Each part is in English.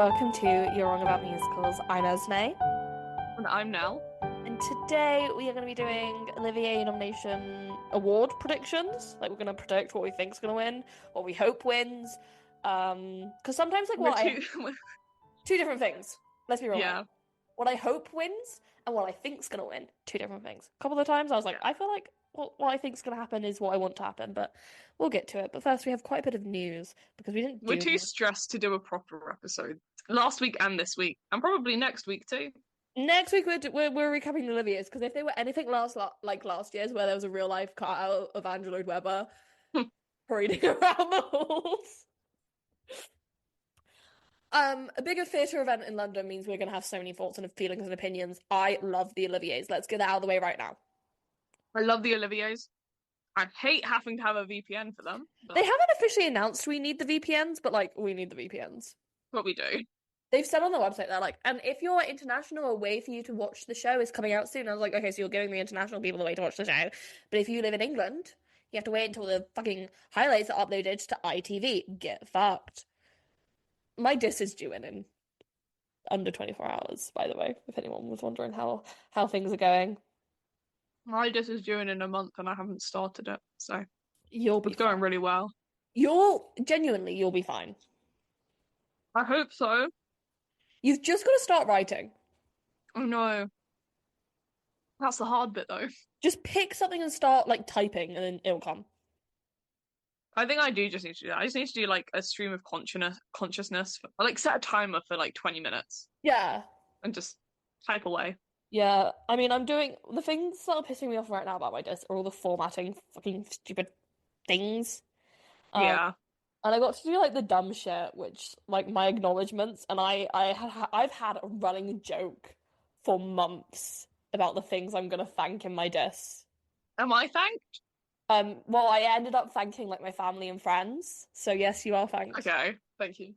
welcome to You're Wrong About Musicals. I'm Esme, And I'm Nell. and today we are going to be doing Olivier nomination award predictions. Like, we're going to predict what we think's going to win, what we hope wins. Because sometimes, like, We're what I two. two different things. Let's be real. Yeah, What I hope wins and what I think's going to win, two different things. A couple of times I was like, yeah. I feel like what I think's going to happen is what I want to happen, but we'll get to it. But first, we have quite a bit of news because we didn't We're do too stressed to do a proper episode last week and this week, and probably next week too. Next week we're recapping the Olivier's because if they were anything like last year's where there was a real life cutout of Andrew Lloyd Webber parading around the halls. A bigger theatre event in London means we're gonna have so many thoughts and feelings and opinions. I love the Olivier's. Let's get that out of the way right now. I love the Oliviers. I hate having to have a VPN for them, They but haven't officially announced we need the VPNs, but like we need the VPNs. what we do. They've said on the website they're like, and if you're international, a way for you to watch the show is coming out soon. I was like, okay, so you're giving the international people a way to watch the show, but if you live in England, you have to wait until the fucking highlights are uploaded to ITV. Get fucked. My diss is due in under 24 hours, by the way, if anyone was wondering how things are going. My disc is due in a month, and I haven't started it, so You'll be it's going fine. really well. You'll be fine. I hope so. You've just got to start writing. Oh no, that's the hard bit though. Just pick something and start like typing, and then it'll come. I think I do just need to do that. I just need to do like a stream of consciousness, like set a timer for like 20 minutes Yeah. and just type away. Yeah, I mean, I'm doing the things that are pissing me off right now about my disc are all the formatting fucking stupid things. Um, Yeah. and I got to do like the dumb shit, which like my acknowledgements, and I've had a running joke for months about the things I'm gonna thank in my disc. Am I thanked? Well, I ended up thanking like my family and friends, so yes, you are thanked. Okay, thank you.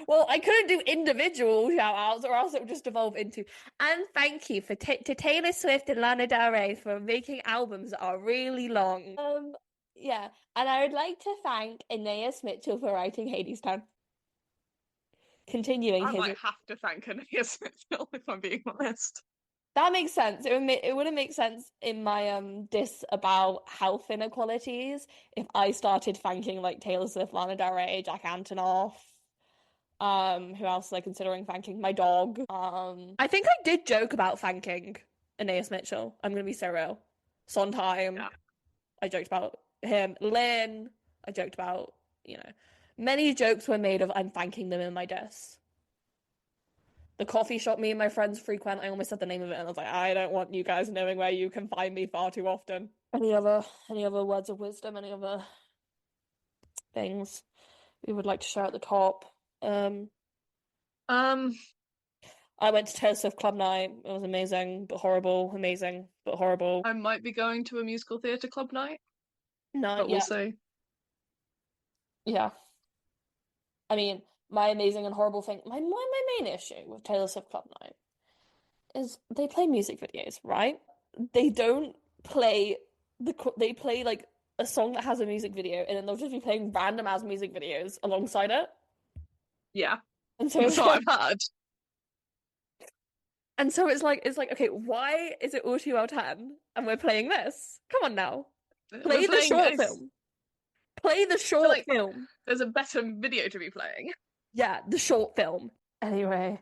Well, I couldn't do individual shout outs or else it would just devolve into, and thank you to Taylor Swift and Lana Del Rey for making albums that are really long. Yeah, and I would like to thank Aeneas Mitchell for writing Hadestown. Continuing I his, might have to thank Olivier Smithfield if I'm being honest. that makes sense. It wouldn't make sense in my diss about health inequalities if I started thanking like Taylor Swift, Lana Del Rey, Jack Antonoff. Who else was I considering thanking? My dog. I think I did joke about thanking Aeneas Mitchell. I'm gonna be so real. Sondheim, Yeah. I joked about him. Lynn, I joked about, many jokes were made of I'm thanking them in my diss. The coffee shop me and my friends frequent, I almost said the name of it and I was like, I don't want you guys knowing where you can find me far too often. Any other words of wisdom, any other things we would like to share at the top? Um, I went to Taylor Swift Club Night. It was amazing, but horrible. Amazing, but horrible. I might be going to a musical theatre club night, No, but we'll yeah, see. yeah. I mean, my amazing and horrible thing. My main issue with Taylor Swift Club Night is they play music videos, right? They don't play they play like a song that has a music video, and then they'll just be playing random ass music videos alongside it. Yeah, And so that's it's what like, I've heard. okay, why is it all too well 10 and we're playing this? Come on now. We're Play the playing short this. film. Play the I feel short like film. there's a better video to be playing. Yeah, the short film. Anyway,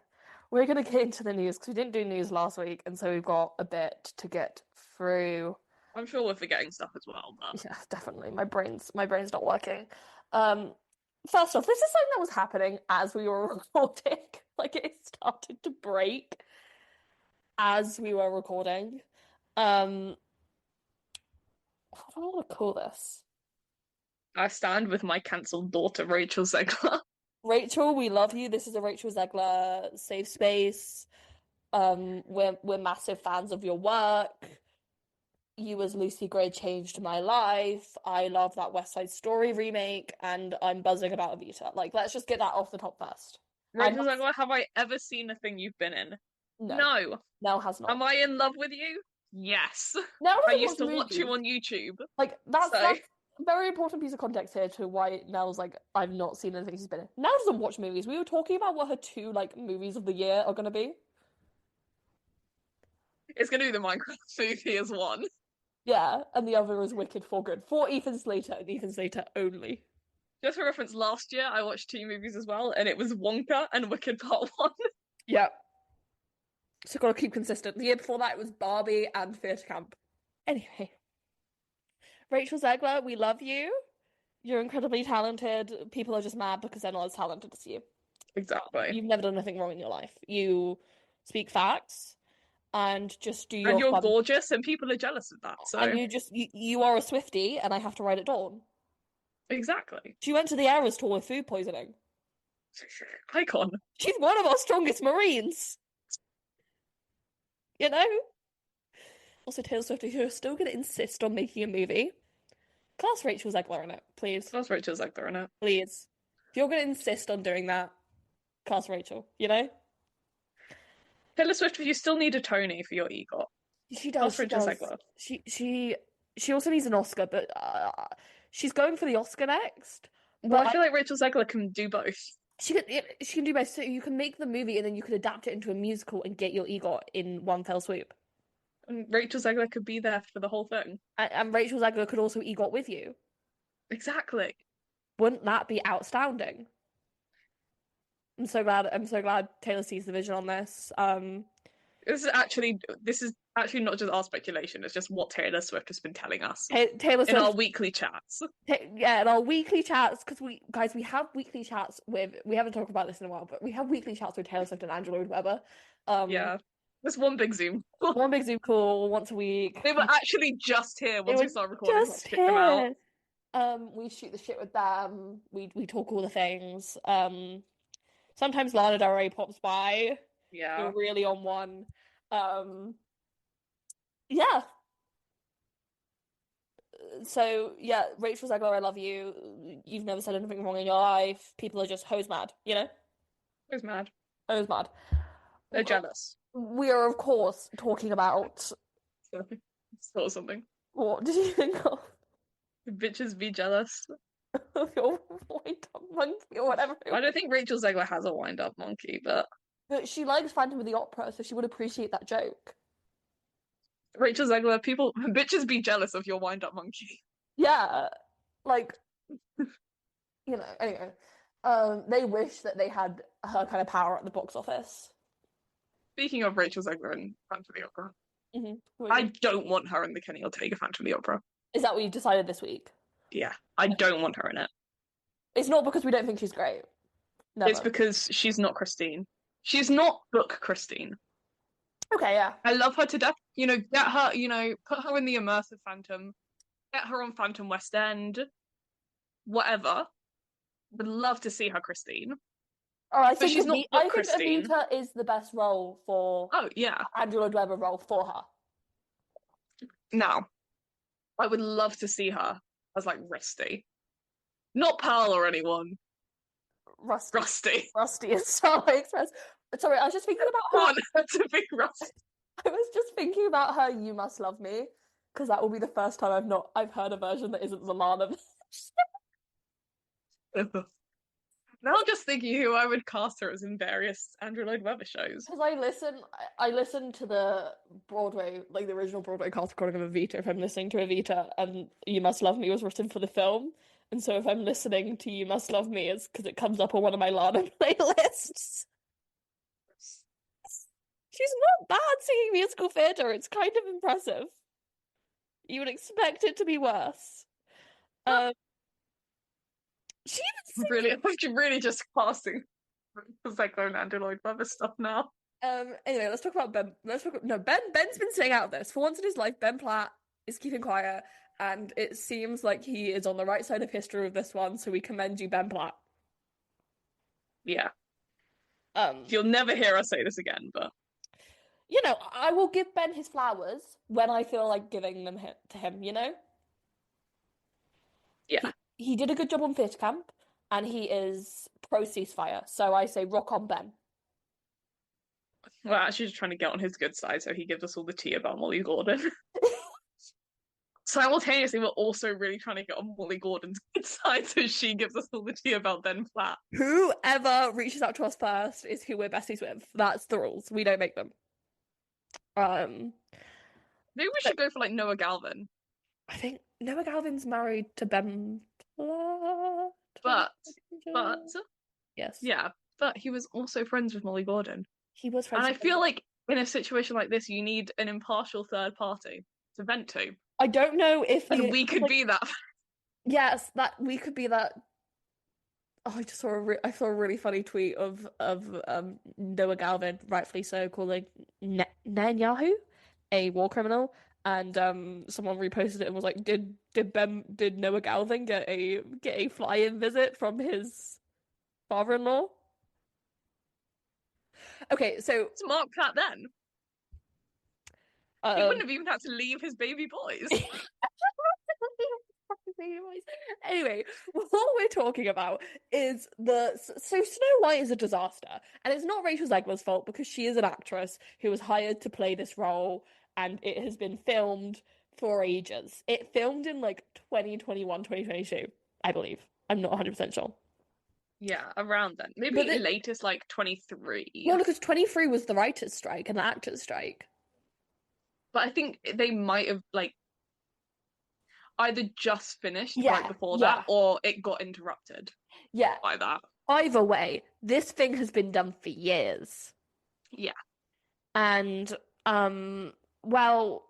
we're gonna get into the news because we didn't do news last week, and so we've got a bit to get through. I'm sure we're forgetting stuff as well, but Yeah, definitely. My brain's not working. Um, First off, this is something that was happening as we were recording. Like it started to break as we were recording. What do I want to call this? I stand with my cancelled daughter, Rachel Zegler. Rachel, we love you. This is a Rachel Zegler safe space. We're massive fans of your work. You as Lucy Gray changed my life. I love that West Side Story remake, and I'm buzzing about Evita. Like, let's just get that off the top first. Rachel Zegler, have I ever seen a thing you've been in? No, No. Nell has not. Am I in love with you? Yes. Nell I doesn't used watch to watch you movies. on YouTube. Like that's So very important piece of context here to why Nell's like, I've not seen anything she's been in. Nell doesn't watch movies. We were talking about what her two like movies of the year are gonna be. It's gonna be the Minecraft movie as one. Yeah, and the other is Wicked for Good for Ethan Slater and Ethan Slater only. Just for reference, last year I watched two movies as well, and it was Wonka and Wicked Part 1. Yeah. So gotta keep consistent. The year before that it was Barbie and Theatre Camp. Anyway, Rachel Zegler, we love you. You're incredibly talented. People are just mad because they're not as talented as you. Exactly. You've never done anything wrong in your life. You speak facts and just do And your you're fun. gorgeous, and people are jealous of that. And So you are a Swiftie, and I have to ride at dawn. exactly. She went to the Eras tour with food poisoning. Icon. She's one of our strongest Marines. You know? Also, Taylor Swift, if you're still going to insist on making a movie, cast Rachel Zegler in it, please. That's Rachel Zegler in it. Please. If you're going to insist on doing that, cast Rachel, you know? Taylor Swift, if you still need a Tony for your EGOT, She does. cast She Rachel does. Zegler. She also needs an Oscar, but she's going for the Oscar next. Well, But I feel like Rachel Zegler can do both. she can do both. So you can make the movie and then you could adapt it into a musical and get your EGOT in one fell swoop. And Rachel Zegler could be there for the whole thing. And Rachel Zegler could also EGOT with you. Exactly. Wouldn't that be outstanding? I'm so glad Taylor sees the vision on this. This is actually not just our speculation. It's just what Taylor Swift has been telling us Taylor in our Swift, weekly chats. yeah, in our weekly chats, because we have weekly chats with, we haven't talked about this in a while, but we have weekly chats with Taylor Swift and Andrew Lloyd Webber. Yeah, there's one big Zoom. One big Zoom call once a week. They were actually just here once They we were started recording. just Kick them out. here. We shoot the shit with them. We talk all the things. Sometimes Lana Del Rey pops by. Yeah. We're really on one. Yeah. So yeah, Rachel Zegler, I love you. You've never said anything wrong in your life. People are just hose mad, you know? Who's mad? Hose mad. They're jealous. We are, of course, talking about Or something. what did you think of Bitches be jealous. your wind-up monkey or whatever? I don't think Rachel Zegler has a wind-up monkey, but But she likes Phantom of the Opera, so she would appreciate that joke. Rachel Zegler, bitches be jealous of your wind-up monkey. Yeah, like, you know, anyway. They wish that they had her kind of power at the box office. Speaking of Rachel Zegler and Phantom of the Opera, Mm-hmm. I don't want her in the Kenny Ortega Phantom of the Opera. Is that what you decided this week? Yeah, I don't want her in it. It's not because we don't think she's great. Never. It's because she's not Christine. She's not book Christine. Okay, yeah. I love her to death. You know, get her, put her in the immersive Phantom, get her on Phantom West End, whatever. Would love to see her Christine. Oh, I But think she's not I think Christine. Evita is the best role for Oh, yeah. Andrew Lloyd Webber role for her. Now, I would love to see her as like Rusty. Not Pearl or anyone. Rusty. Rusty is Starlight Express. Sorry, I was just thinking about I her. want her to be Rusty. I was just thinking about her You Must Love Me, because that will be the first time I've heard a version that isn't the Lana version. Now I'm just thinking who I would cast her as in various Andrew Lloyd Webber shows. Because I listen to the Broadway, like the original Broadway cast recording of Evita if I'm listening to Evita, and You Must Love Me was written for the film. And so if I'm listening to You Must Love Me, it's because it comes up on one of my Lana playlists. She's not bad singing musical theatre. It's kind of impressive. You would expect it to be worse. She I'm really just casting Psycho and Andrew Lloyd Webber stuff now. Anyway, let's talk about Ben. Ben's been staying out of this. For once in his life, Ben Platt is keeping quiet, and it seems like he is on the right side of history with this one, so we commend you, Ben Platt. Yeah. You'll never hear us say this again, but you know, I will give Ben his flowers when I feel like giving them to him, you know? Yeah. He did a good job on Theatre Camp, and he is pro ceasefire, so I say rock on, Ben. We're actually just trying to get on his good side so he gives us all the tea about Molly Gordon. Simultaneously, we're also really trying to get on Molly Gordon's good side, so she gives us all the tea about Ben Platt. Whoever reaches out to us first is who we're besties with. That's the rules. We don't make them. Um, Maybe we but should go for like Noah Galvin. I think Noah Galvin's married to Ben Platt. But, but, Yes, yeah, but he was also friends with Molly Gordon. he was And friends I with Ben. feel like in a situation like this, you need an impartial third party to vent to. I don't know if And the we could like, be that. yes, that we could be that. Oh, I just saw I saw a really funny tweet of Noah Galvin, rightfully so, calling Netanyahu a war criminal, and someone reposted it and was like, did Noah Galvin get a fly-in visit from his father-in-law? Okay, so It's Mark Platt then. He um wouldn't have even had to leave his baby boys. Anyway, what we're talking about is so Snow White is a disaster, and it's not Rachel Zegler's fault because she is an actress who was hired to play this role, and it has been filmed for ages. It filmed in like 2021, 2022, I believe. I'm not 100% sure. Yeah, around then. Maybe But latest like 23. Well, because 23 was the writers' strike and the actors' strike. But I think they might have like either just finished right before that or it got interrupted by that. Either way, this thing has been done for years. Yeah. And well,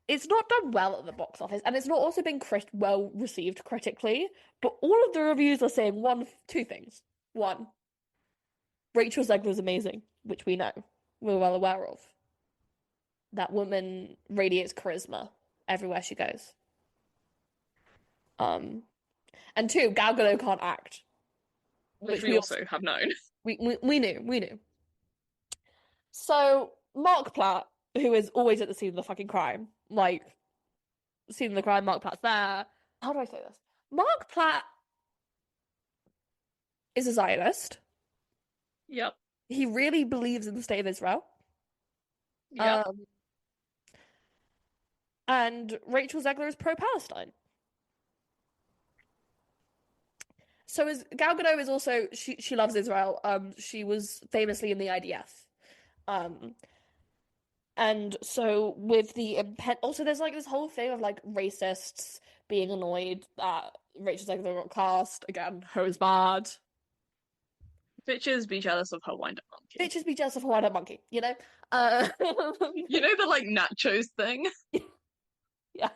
it's not done well at the box office, and it's not also been well received critically. But all of the reviews are saying two things. One, Rachel Zegler is amazing, which we know, we're well aware of. That woman radiates charisma everywhere she goes. And two, Gal Gadot can't act, which we also have known. We knew. So Mark Platt, who is always at the scene of the fucking crime, like scene of the crime, Mark Platt's there. How do I say this? Mark Platt is a Zionist. Yep. He really believes in the state of Israel. Yep. And Rachel Zegler is pro-Palestine. So is Gal Gadot is also she loves Israel. She was famously in the IDF. And so with the also there's like this whole thing of like racists being annoyed that Rachel Zegler got cast again. Who's bad? Bitches be jealous of her wind-up monkey. Bitches be jealous of her wind-up monkey. You know. You know the like nachos thing. Yeah.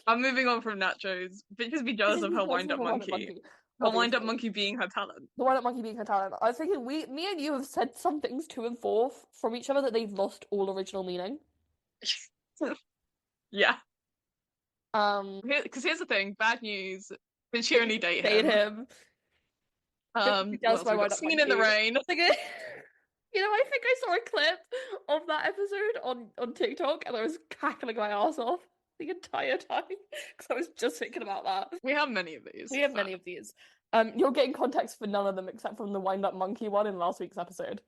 I'm moving on from nachos. Bitches be jealous of her wind-up monkey. Her wind-up monkey being her talent. The wind-up monkey being her talent. I was thinking me and you have said some things to and forth from each other that they've lost all original meaning. Yeah. Because here's the thing, bad news. Did she only date him? Singing in the Rain. You know, I think I saw a clip of that episode on TikTok and I was cackling my ass off the entire time because I was just thinking about that. We have many of these. You're getting context for none of them except from the wind-up monkey one in last week's episode.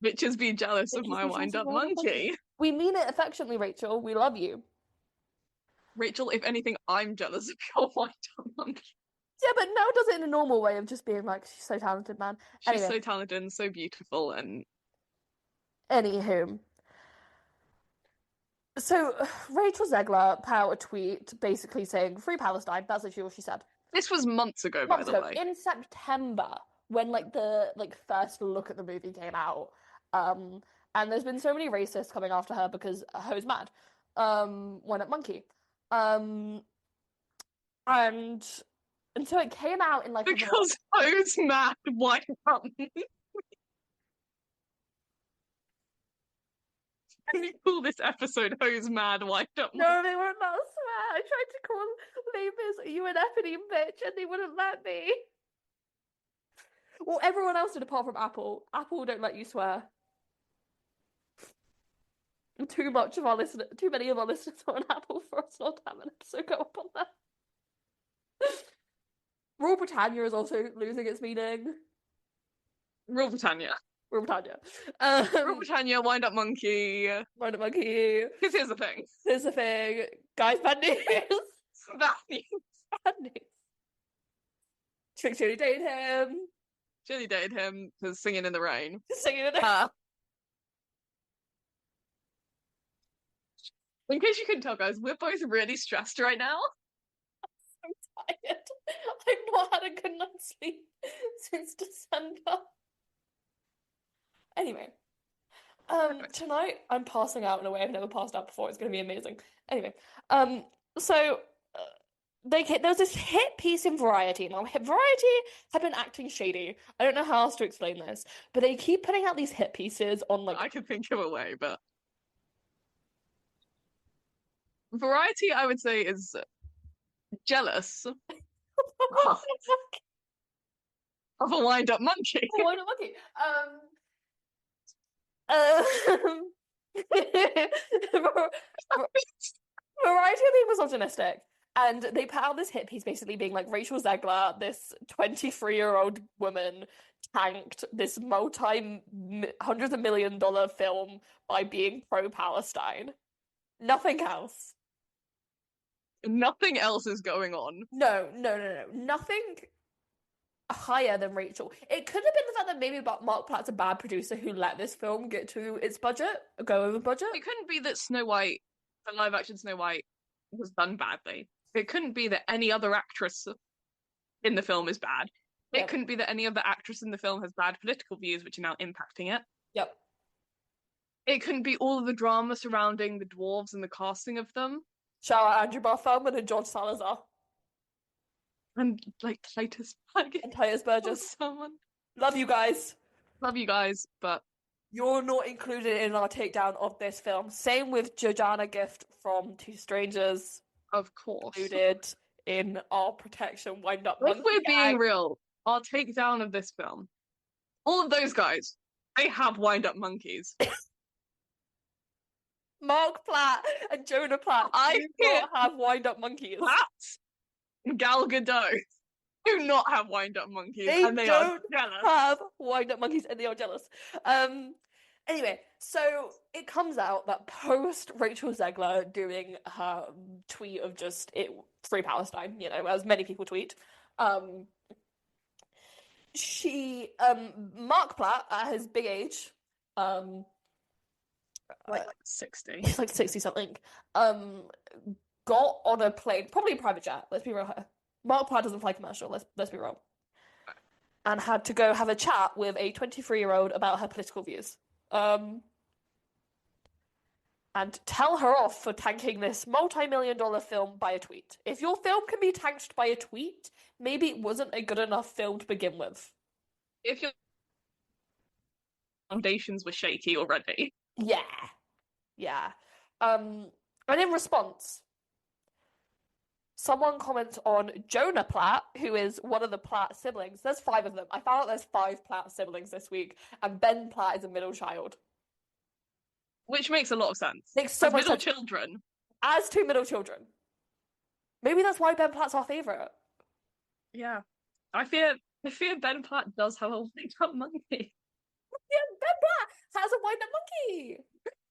Bitches be jealous of my wind-up monkey. We mean it affectionately, Rachel. We love you. Rachel, if anything, I'm jealous of your wind-up monkey. Yeah, but now does it in a normal way of just being like, she's so talented, man. She's so talented and so beautiful and... Anywho. So, Rachel Zegler put out a tweet basically saying, free Palestine. That's literally what she said. This was months ago, by the way. In September, when like the first look at the movie came out. And there's been so many racists coming after her because Ho's mad. Wind-up monkey. And so it came out in like because Ho's mad, wind-up monkey. Can you call this episode Ho's mad, wind-up monkey? No, they weren't that swear. I tried to call Labors, you an effing bitch, and they wouldn't let me. Well, everyone else did apart from Apple. Apple don't let you swear. Too many of our listeners are on Apple for us not to have an episode go up on that. Rule Britannia is also losing its meaning. Rule Britannia. Rule Britannia. Rule Britannia, Wind Up Monkey. Wind Up Monkey. Because here's the thing. Here's the thing. Guys, bad news. Bad news. Bad news. Trick Judy dated him. Jenny dated him because Singing in the Rain. Singing in the In case you couldn't tell, guys, we're both really stressed right now. I'm so tired. I've not had a good night's sleep since December. Anyway, tonight I'm passing out in a way I've never passed out before. It's going to be amazing. Anyway, so there was this hit piece in Variety. Now, Variety have been acting shady. I don't know how else to explain this, but they keep putting out these hit pieces on like. I can think of a way, but Variety, I would say, is jealous of a wind-up monkey. A wind-up monkey. Variety are being misogynistic, and they put out this hit piece basically being like Rachel Zegler, this 23-year-old woman, tanked this hundreds of million dollar film by being pro-Palestine. Nothing else. Nothing else is going on. No. Nothing higher than Rachel. It could have been the fact that maybe Mark Platt's a bad producer who let this film get to its budget, go over budget. It couldn't be that Snow White, the live action Snow White, was done badly. It couldn't be that any other actress in the film is bad. It couldn't be that any other actress in the film has bad political views, which are now impacting it. Yep. It couldn't be all of the drama surrounding the dwarves and the casting of them. Shout out Andrew Barthelman and George Salazar. And like Titus Burgess. And Titus Burgess. Someone. Love you guys. Love you guys, but you're not included in our takedown of this film. Same with Jordana Gift from Two Strangers. Of course. Included in our protection wind-up monkey. If we're being real, our takedown of this film, all of those guys, they have wind-up monkeys. Mark Platt and Jonah Platt do not have wind-up monkeys. Platt and Gal Gadot do not have wind-up monkeys, and they are jealous. Have wind-up monkeys, and they are jealous. Anyway, so it comes out that post Rachel Zegler doing her tweet of just it free Palestine, you know, as many people tweet. Mark Platt at his big age, like 60. He's like 60 something. Got on a plane, probably a private jet. Let's be real here. Mark Platt doesn't fly commercial. Let's be real. And had to go have a chat with a 23-year-old about her political views. And tell her off for tanking this multi-million-dollar film by a tweet. If your film can be tanked by a tweet, maybe it wasn't a good enough film to begin with. If your foundations were shaky already. Yeah. And in response, someone comments on Jonah Platt, who is one of the Platt siblings. There's 5 of them. I found out there's 5 Platt siblings this week, and Ben Platt is a middle child. Which makes a lot of sense. Makes so much middle sense. Children. As 2 middle children. Maybe that's why Ben Platt's our favourite. Yeah. I fear Ben Platt does have a wind-up monkey. Yeah, Ben Platt has a wind-up monkey.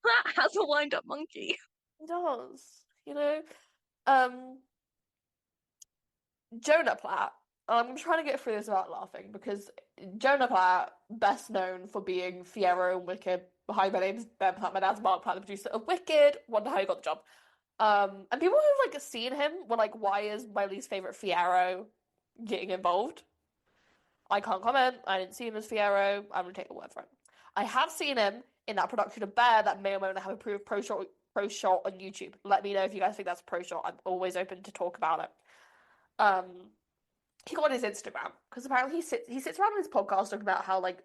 Platt has a wind-up monkey. He does. You know? Jonah Platt, I'm trying to get through this without laughing, because Jonah Platt, best known for being Fiyero in Wicked. Hi, my name's Ben Platt, my dad's Mark Platt, the producer of Wicked. Wonder how he got the job. And people who've like seen him were like, why is my least favourite Fiyero getting involved? I can't comment. I didn't see him as Fiyero. I'm gonna take the word for it. I have seen him in that production of Bear that may or may not have a pro shot on YouTube. Let me know if you guys think that's a pro shot. I'm always open to talk about it. He got on his Instagram because apparently he sits around on his podcast talking about how like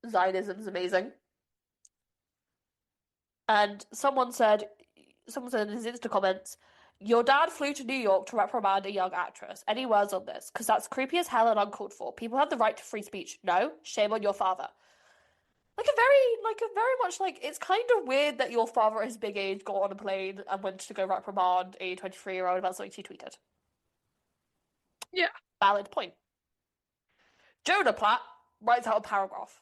Zionism's amazing. And someone said in his Insta comments, your dad flew to New York to reprimand a young actress. Any words on this? Because that's creepy as hell and uncalled for. People have the right to free speech. No, shame on your father. It's kind of weird that your father at his big age got on a plane and went to go reprimand a 23-year-old about something she tweeted. Yeah. Valid point. Jonah Platt writes out a paragraph.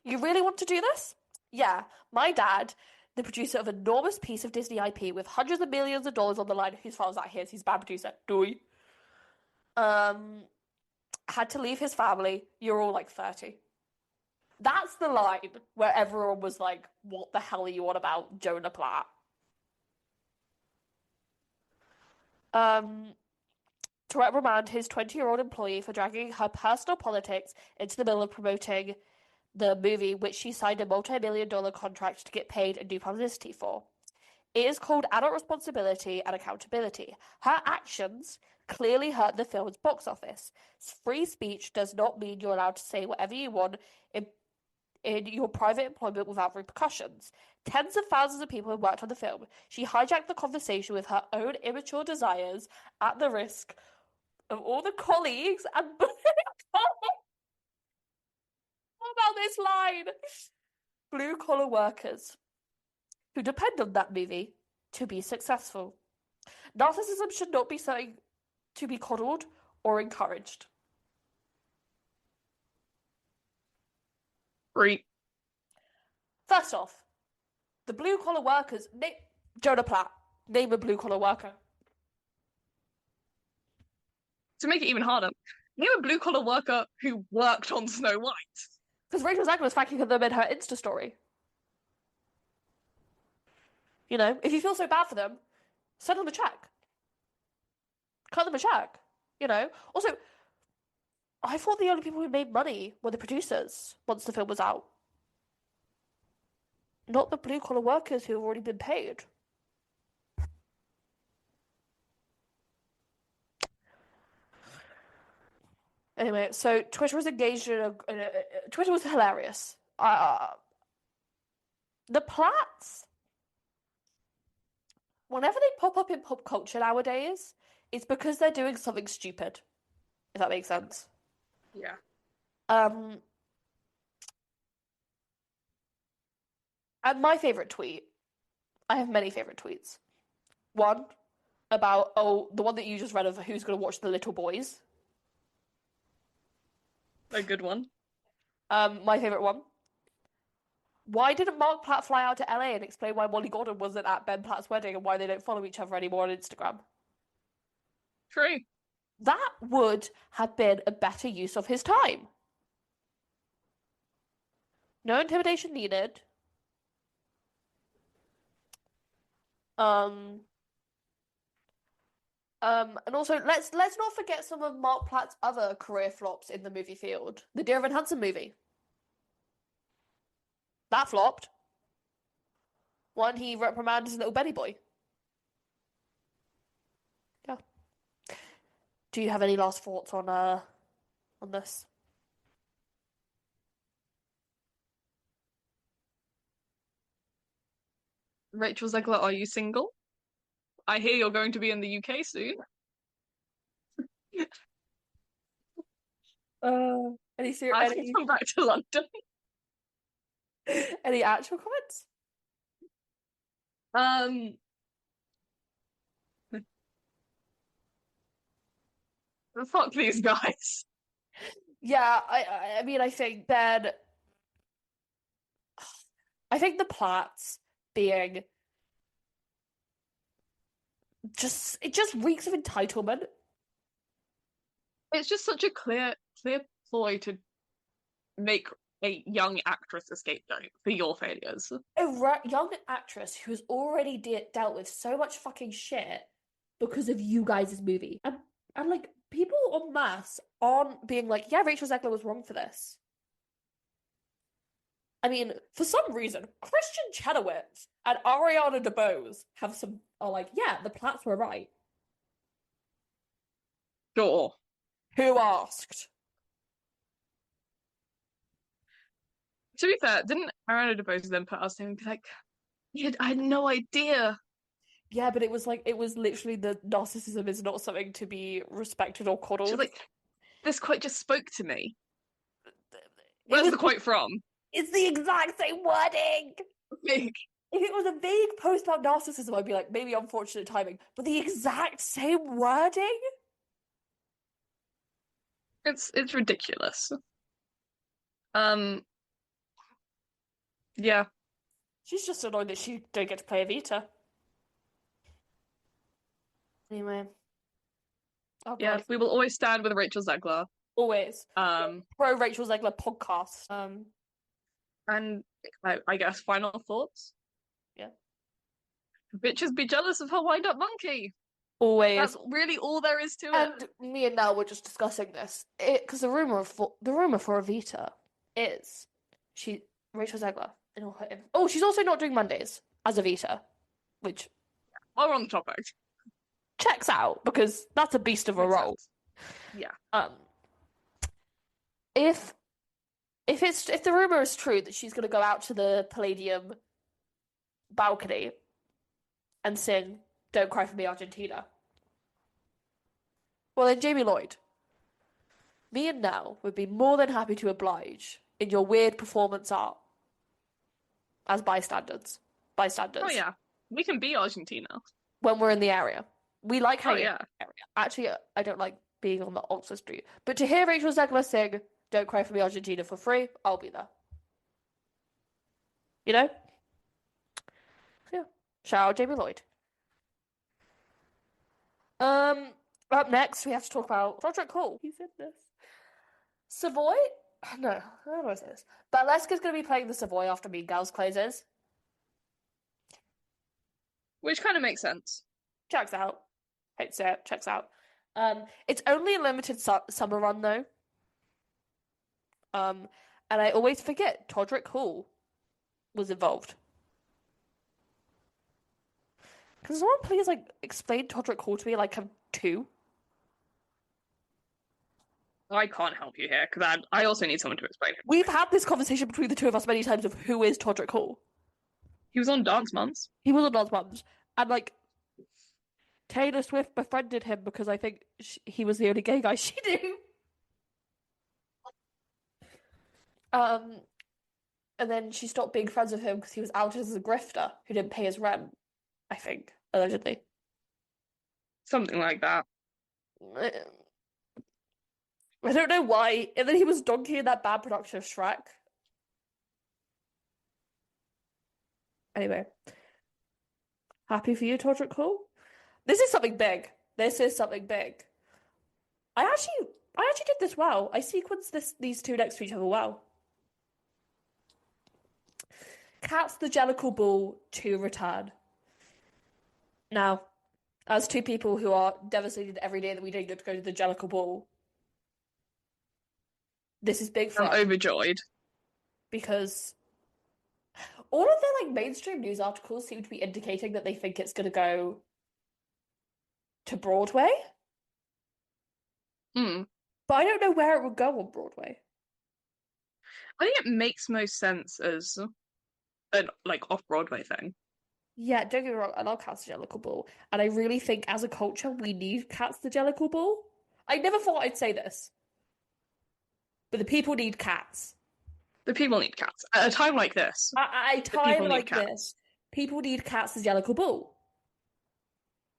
You really want to do this? Yeah, my dad, the producer of an enormous piece of Disney IP with hundreds of millions of dollars on the line, whose far as that hears, he's a bad producer. Doy. Um, had to leave his family. You're all like 30. That's the line where everyone was like, what the hell are you on about, Jonah Platt? Um, to reprimand his 20-year-old employee for dragging her personal politics into the middle of promoting the movie, which she signed a multi-million-dollar contract to get paid and do publicity for. It is called adult responsibility and accountability. Her actions clearly hurt the film's box office. Free speech does not mean you're allowed to say whatever you want in your private employment without repercussions. Tens of thousands of people have worked on the film. She hijacked the conversation with her own immature desires at the risk of all the colleagues and what about this line? Blue collar workers who depend on that movie to be successful. Narcissism should not be something to be coddled or encouraged. Great. First off, the blue collar workers. Jonah Platt, name a blue collar worker. To make it even harder, name a blue collar worker who worked on Snow White. Because Rachel Zegler was thanking them in her Insta story. You know, if you feel so bad for them, send them a check. Cut them a check. You know. Also, I thought the only people who made money were the producers once the film was out. Not the blue collar workers who have already been paid. Anyway, so Twitter was engaged in Twitter was hilarious. The Platts, whenever they pop up in pop culture nowadays, it's because they're doing something stupid. If that makes sense. Yeah. And my favorite tweet, I have many favorite tweets. One about the one that you just read of who's going to watch the little boys. A good one. My favorite one. Why didn't Mark Platt fly out to LA and explain why Molly Gordon wasn't at Ben Platt's wedding and why they don't follow each other anymore on Instagram? True. That would have been a better use of his time. No intimidation needed. And also let's not forget some of Mark Platt's other career flops in the movie field. The Dear Evan Hansen movie. That flopped. One, he reprimanded his little Benny boy. Yeah. Do you have any last thoughts on this? Rachel Zegler, are you single? I hear you're going to be in the UK soon. Any I can come back to London. Any actual comments? Fuck these guys. Yeah, I mean, I think that the Platts being it just reeks of entitlement. It's just such a clear ploy to make a young actress a scapegoat for your failures. A young actress who has already dealt with so much fucking shit because of you guys' movie. And like, people en masse aren't being like, yeah, Rachel Zegler was wrong for this. I mean, for some reason, Christian Chenoweth and Ariana DeBose are like, yeah, the Platts were right. Sure. Who asked? To be fair, didn't Ariana DeBose then put us in and be like, I had no idea. Yeah, but it was literally the narcissism is not something to be respected or coddled. She's like, this quote just spoke to me. Where's the quote from? It's the exact same wording. If it was a vague post about narcissism, I'd be like, maybe unfortunate timing. But the exact same wording? It's ridiculous. Yeah. She's just annoyed that she don't get to play Evita. Anyway, oh Yeah. god, We will always stand with Rachel Zegler. always Um, pro Rachel Zegler podcast. and I guess final thoughts. Yeah, Bitches be jealous of her wind-up monkey. always. That's really all there is to it. And me and Nell were just discussing this because the rumor for Evita is she Rachel Zegler in all her. Oh, she's also not doing Mondays as Evita, which While we're on the topic, checks out because that's a beast of a makes role. sense. Yeah. If if the rumor is true that she's gonna go out to the Palladium balcony and sing "Don't Cry for Me, Argentina," well then Jamie Lloyd, me and Nell would be more than happy to oblige in your weird performance art as bystanders. Oh yeah. We can be Argentina. When we're in the area. We like Oh hanging yeah. in the area. Actually, I don't like being on the Oxford Street. But to hear Rachel Zegler sing "Don't Cry for Me, Argentina" for free, I'll be there. You know? Yeah. Shout out Jamie Lloyd. Up next, we have to talk about Roderick Hall. He's in this. Savoy? No, how do I say this? Burlesque going to be playing the Savoy after Mean Girls closes. Which kind of makes sense. Checks out. Hate to say it, checks out. It's only a limited summer run though. And I always forget Todrick Hall was involved. Can someone please explain Todrick Hall to me like I'm 2? I can't help you here because I also need someone to explain it. We've had this conversation between the two of us many times of who is Todrick Hall. He was on Dance Moms. He was on Dance Moms, and Taylor Swift befriended him because I think he was the only gay guy she knew. And then she stopped being friends with him because he was outed as a grifter who didn't pay his rent, I think, allegedly. Something like that. I don't know why. And then he was Donkey in that bad production of Shrek. Anyway. Happy for you, Todrick Hall? This is something big. This is something big. I actually did this well. I sequenced these two next to each other well. Cats the Jellicle Ball to return. Now, as two people who are devastated every day that we don't get to go to the Jellicle Ball, this is big for I'm us overjoyed. because all of the mainstream news articles seem to be indicating that they think it's going to go to Broadway. But I don't know where it would go on Broadway. I think it makes most sense as an off-Broadway thing. Yeah, don't get me wrong, I love Cats the Jellicle Ball. And I really think as a culture we need Cats the Jellicle Ball. I never thought I'd say this. But the people need cats. The people need cats. At a time like this. At a time like this, people need Cats the Jellicle Ball.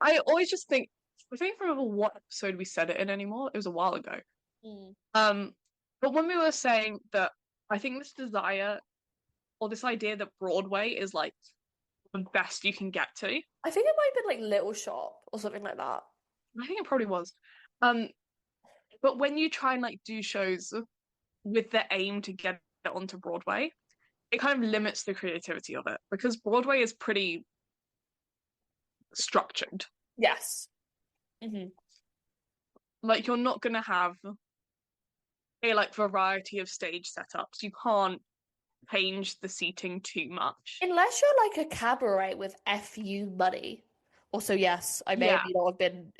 I always just think, I don't remember what episode we said it in anymore. It was a while ago. But when we were saying that, I think this desire or this idea that Broadway is the best you can get to. I think it might have been Little Shop or something like that. I think it probably was. But when you try and do shows with the aim to get it onto Broadway, it kind of limits the creativity of it because Broadway is pretty structured. Yes. You're not gonna have a variety of stage setups. You can't change the seating too much. Unless you're a cabaret with FU money. Also, yes, I may or may not have been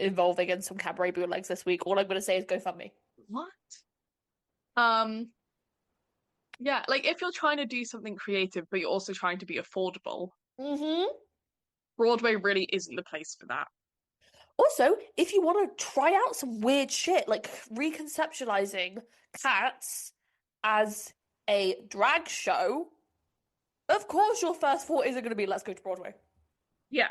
involving in some cabaret bootlegs this week. All I'm going to say is GoFundMe. What? Yeah, if you're trying to do something creative, but you're also trying to be affordable, Broadway really isn't the place for that. Also, if you want to try out some weird shit, reconceptualizing Cats as a drag show, of course your first thought isn't going to be, let's go to Broadway. Yeah.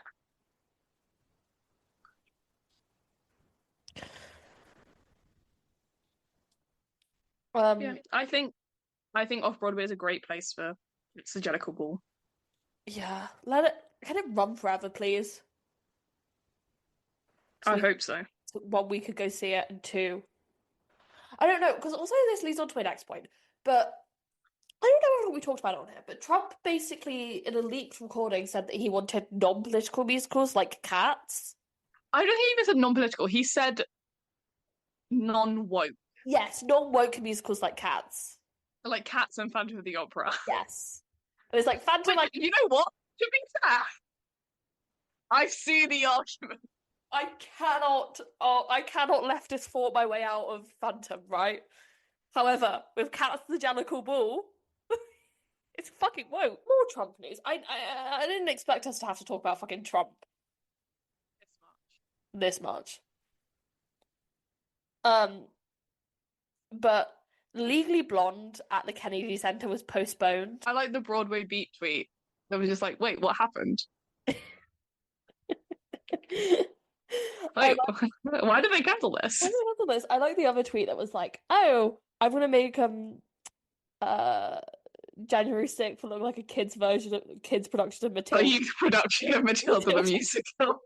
Yeah, I think I think Off-Broadway is a great place for It's a Jellicle Ball. Yeah, can it run forever, please? I hope so. So 1 week could go see it, and 2. I don't know, because also this leads on to my next point, but I don't know if we talked about it on here, but Trump basically, in a leaked recording, said that he wanted non-political musicals like Cats. I don't think he even said non-political. He said non-woke. Yes, non-woke musicals like Cats. Like Cats and Phantom of the Opera. Yes. And it's like Phantom. Which, you know what? To be fair, I see the argument. I cannot leftist thought my way out of Phantom, right? However, with Cats the Jellicle Ball, it's fucking woke. More Trump news. I didn't expect us to have to talk about fucking Trump this much. But Legally Blonde at the Kennedy Center was postponed. I like the Broadway Beat tweet. That was just like, wait, what happened? Wait, why did they cancel this? Why did they cancel this? I like the other tweet that was like, oh, I want to make January 6th look like a kids production of Matilda. A youth production of Matilda the musical.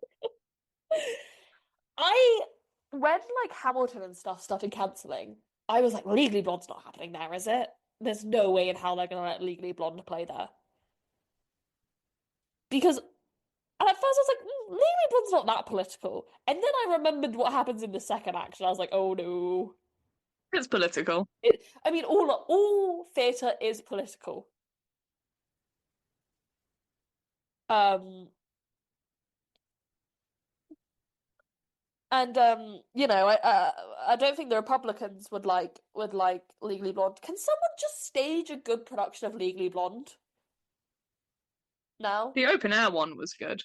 When like Hamilton and stuff started cancelling, I was like, Legally Blonde's not happening there, is it? There's no way in hell they're gonna let Legally Blonde play there. Because at first I was like, Legally Blonde's not that political. And then I remembered what happens in the second act, and I was like, oh no. It's political. I mean, all theatre is political. And you know, I don't think the Republicans would like Legally Blonde. Can someone just stage a good production of Legally Blonde? Now? The open air one was good.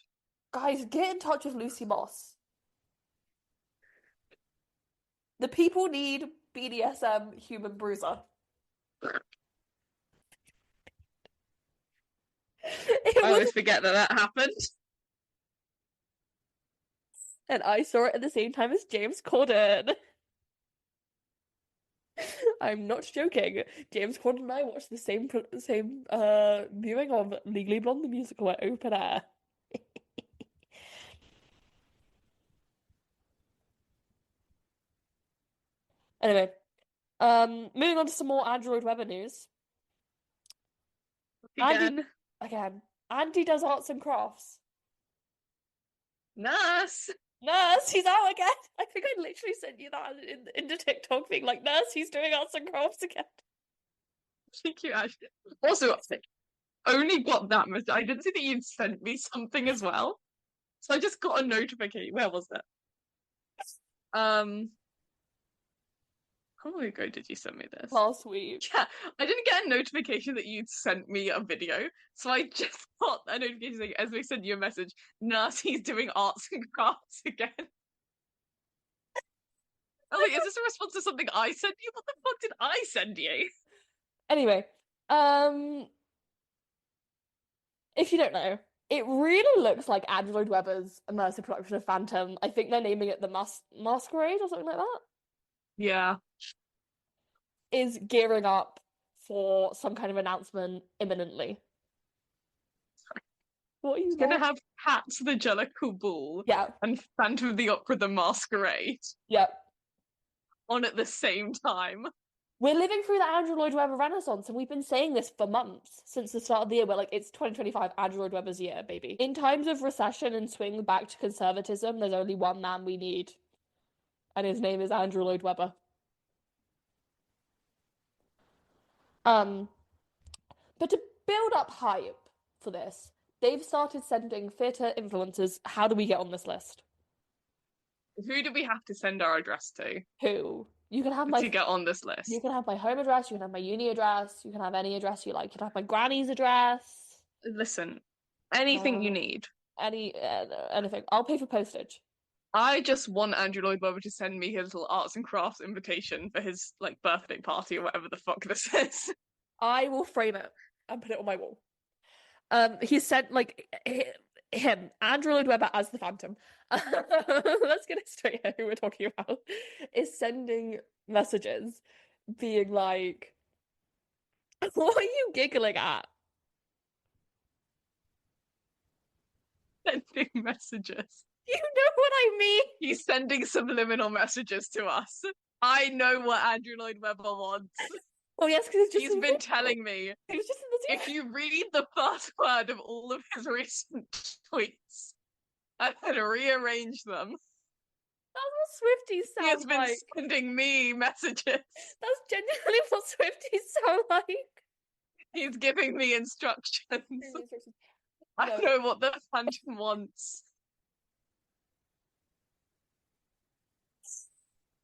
Guys, get in touch with Lucy Moss. The people need BDSM human bruiser. I always forget that happened. And I saw it at the same time as James Corden. I'm not joking. James Corden and I watched the same viewing of Legally Blonde the musical at open air. Anyway, moving on to some more Andrew Lloyd Webber news. Again. Andy does arts and crafts. Nurse, he's out again. I think I literally sent you that in the TikTok being like, Nurse, he's doing arts and crafts again. Thank you, Ashley. Also, I only got that message. I didn't see that you'd sent me something as well. So I just got a notification. Where was it? How long ago did you send me this? Last week. Yeah, I didn't get a notification that you'd sent me a video, so I just got a notification saying, Esme sent you a message, Nurse, he's doing arts and crafts again. I was like, is this a response to something I sent you? What the fuck did I send you? Anyway, if you don't know, it really looks like Andrew Lloyd Webber's immersive production of Phantom. I think they're naming it the Masquerade or something like that. Yeah. Is gearing up for some kind of announcement imminently. What are you gonna have Cats the Jellicle Ball and Phantom of the Opera the Masquerade. Yep. On at the same time. We're living through the Andrew Lloyd Webber renaissance, and we've been saying this for months since the start of the year. We're like, it's 2025, Andrew Lloyd Webber's year, baby. In times of recession and swing back to conservatism, there's only one man we need, and his name is Andrew Lloyd Webber. But to build up hype for this, they've started sending theatre influencers. How do we get on this list? Who do we have to send our address to? Who? You can have to get on this list. You can have my home address, you can have my uni address, you can have any address you like. You can have my granny's address. Listen, anything you need. Anything. I'll pay for postage. I just want Andrew Lloyd Webber to send me his little arts and crafts invitation for his like birthday party or whatever the fuck this is. I will frame it and put it on my wall. He sent like him, Andrew Lloyd Webber as the Phantom. Let's get it straight here who we're talking about. Is sending messages being like, What are you giggling at? Sending messages. You know what I mean? He's sending subliminal messages to us. I know what Andrew Lloyd Webber wants. Oh yes, because He's been telling me he was just in the if you read the first word of all of his recent tweets and then rearrange them. That's what Swifties He has sound been like. sending me messages. That's genuinely what Swifties sound like. He's giving me instructions. I No. know what the Phantom wants.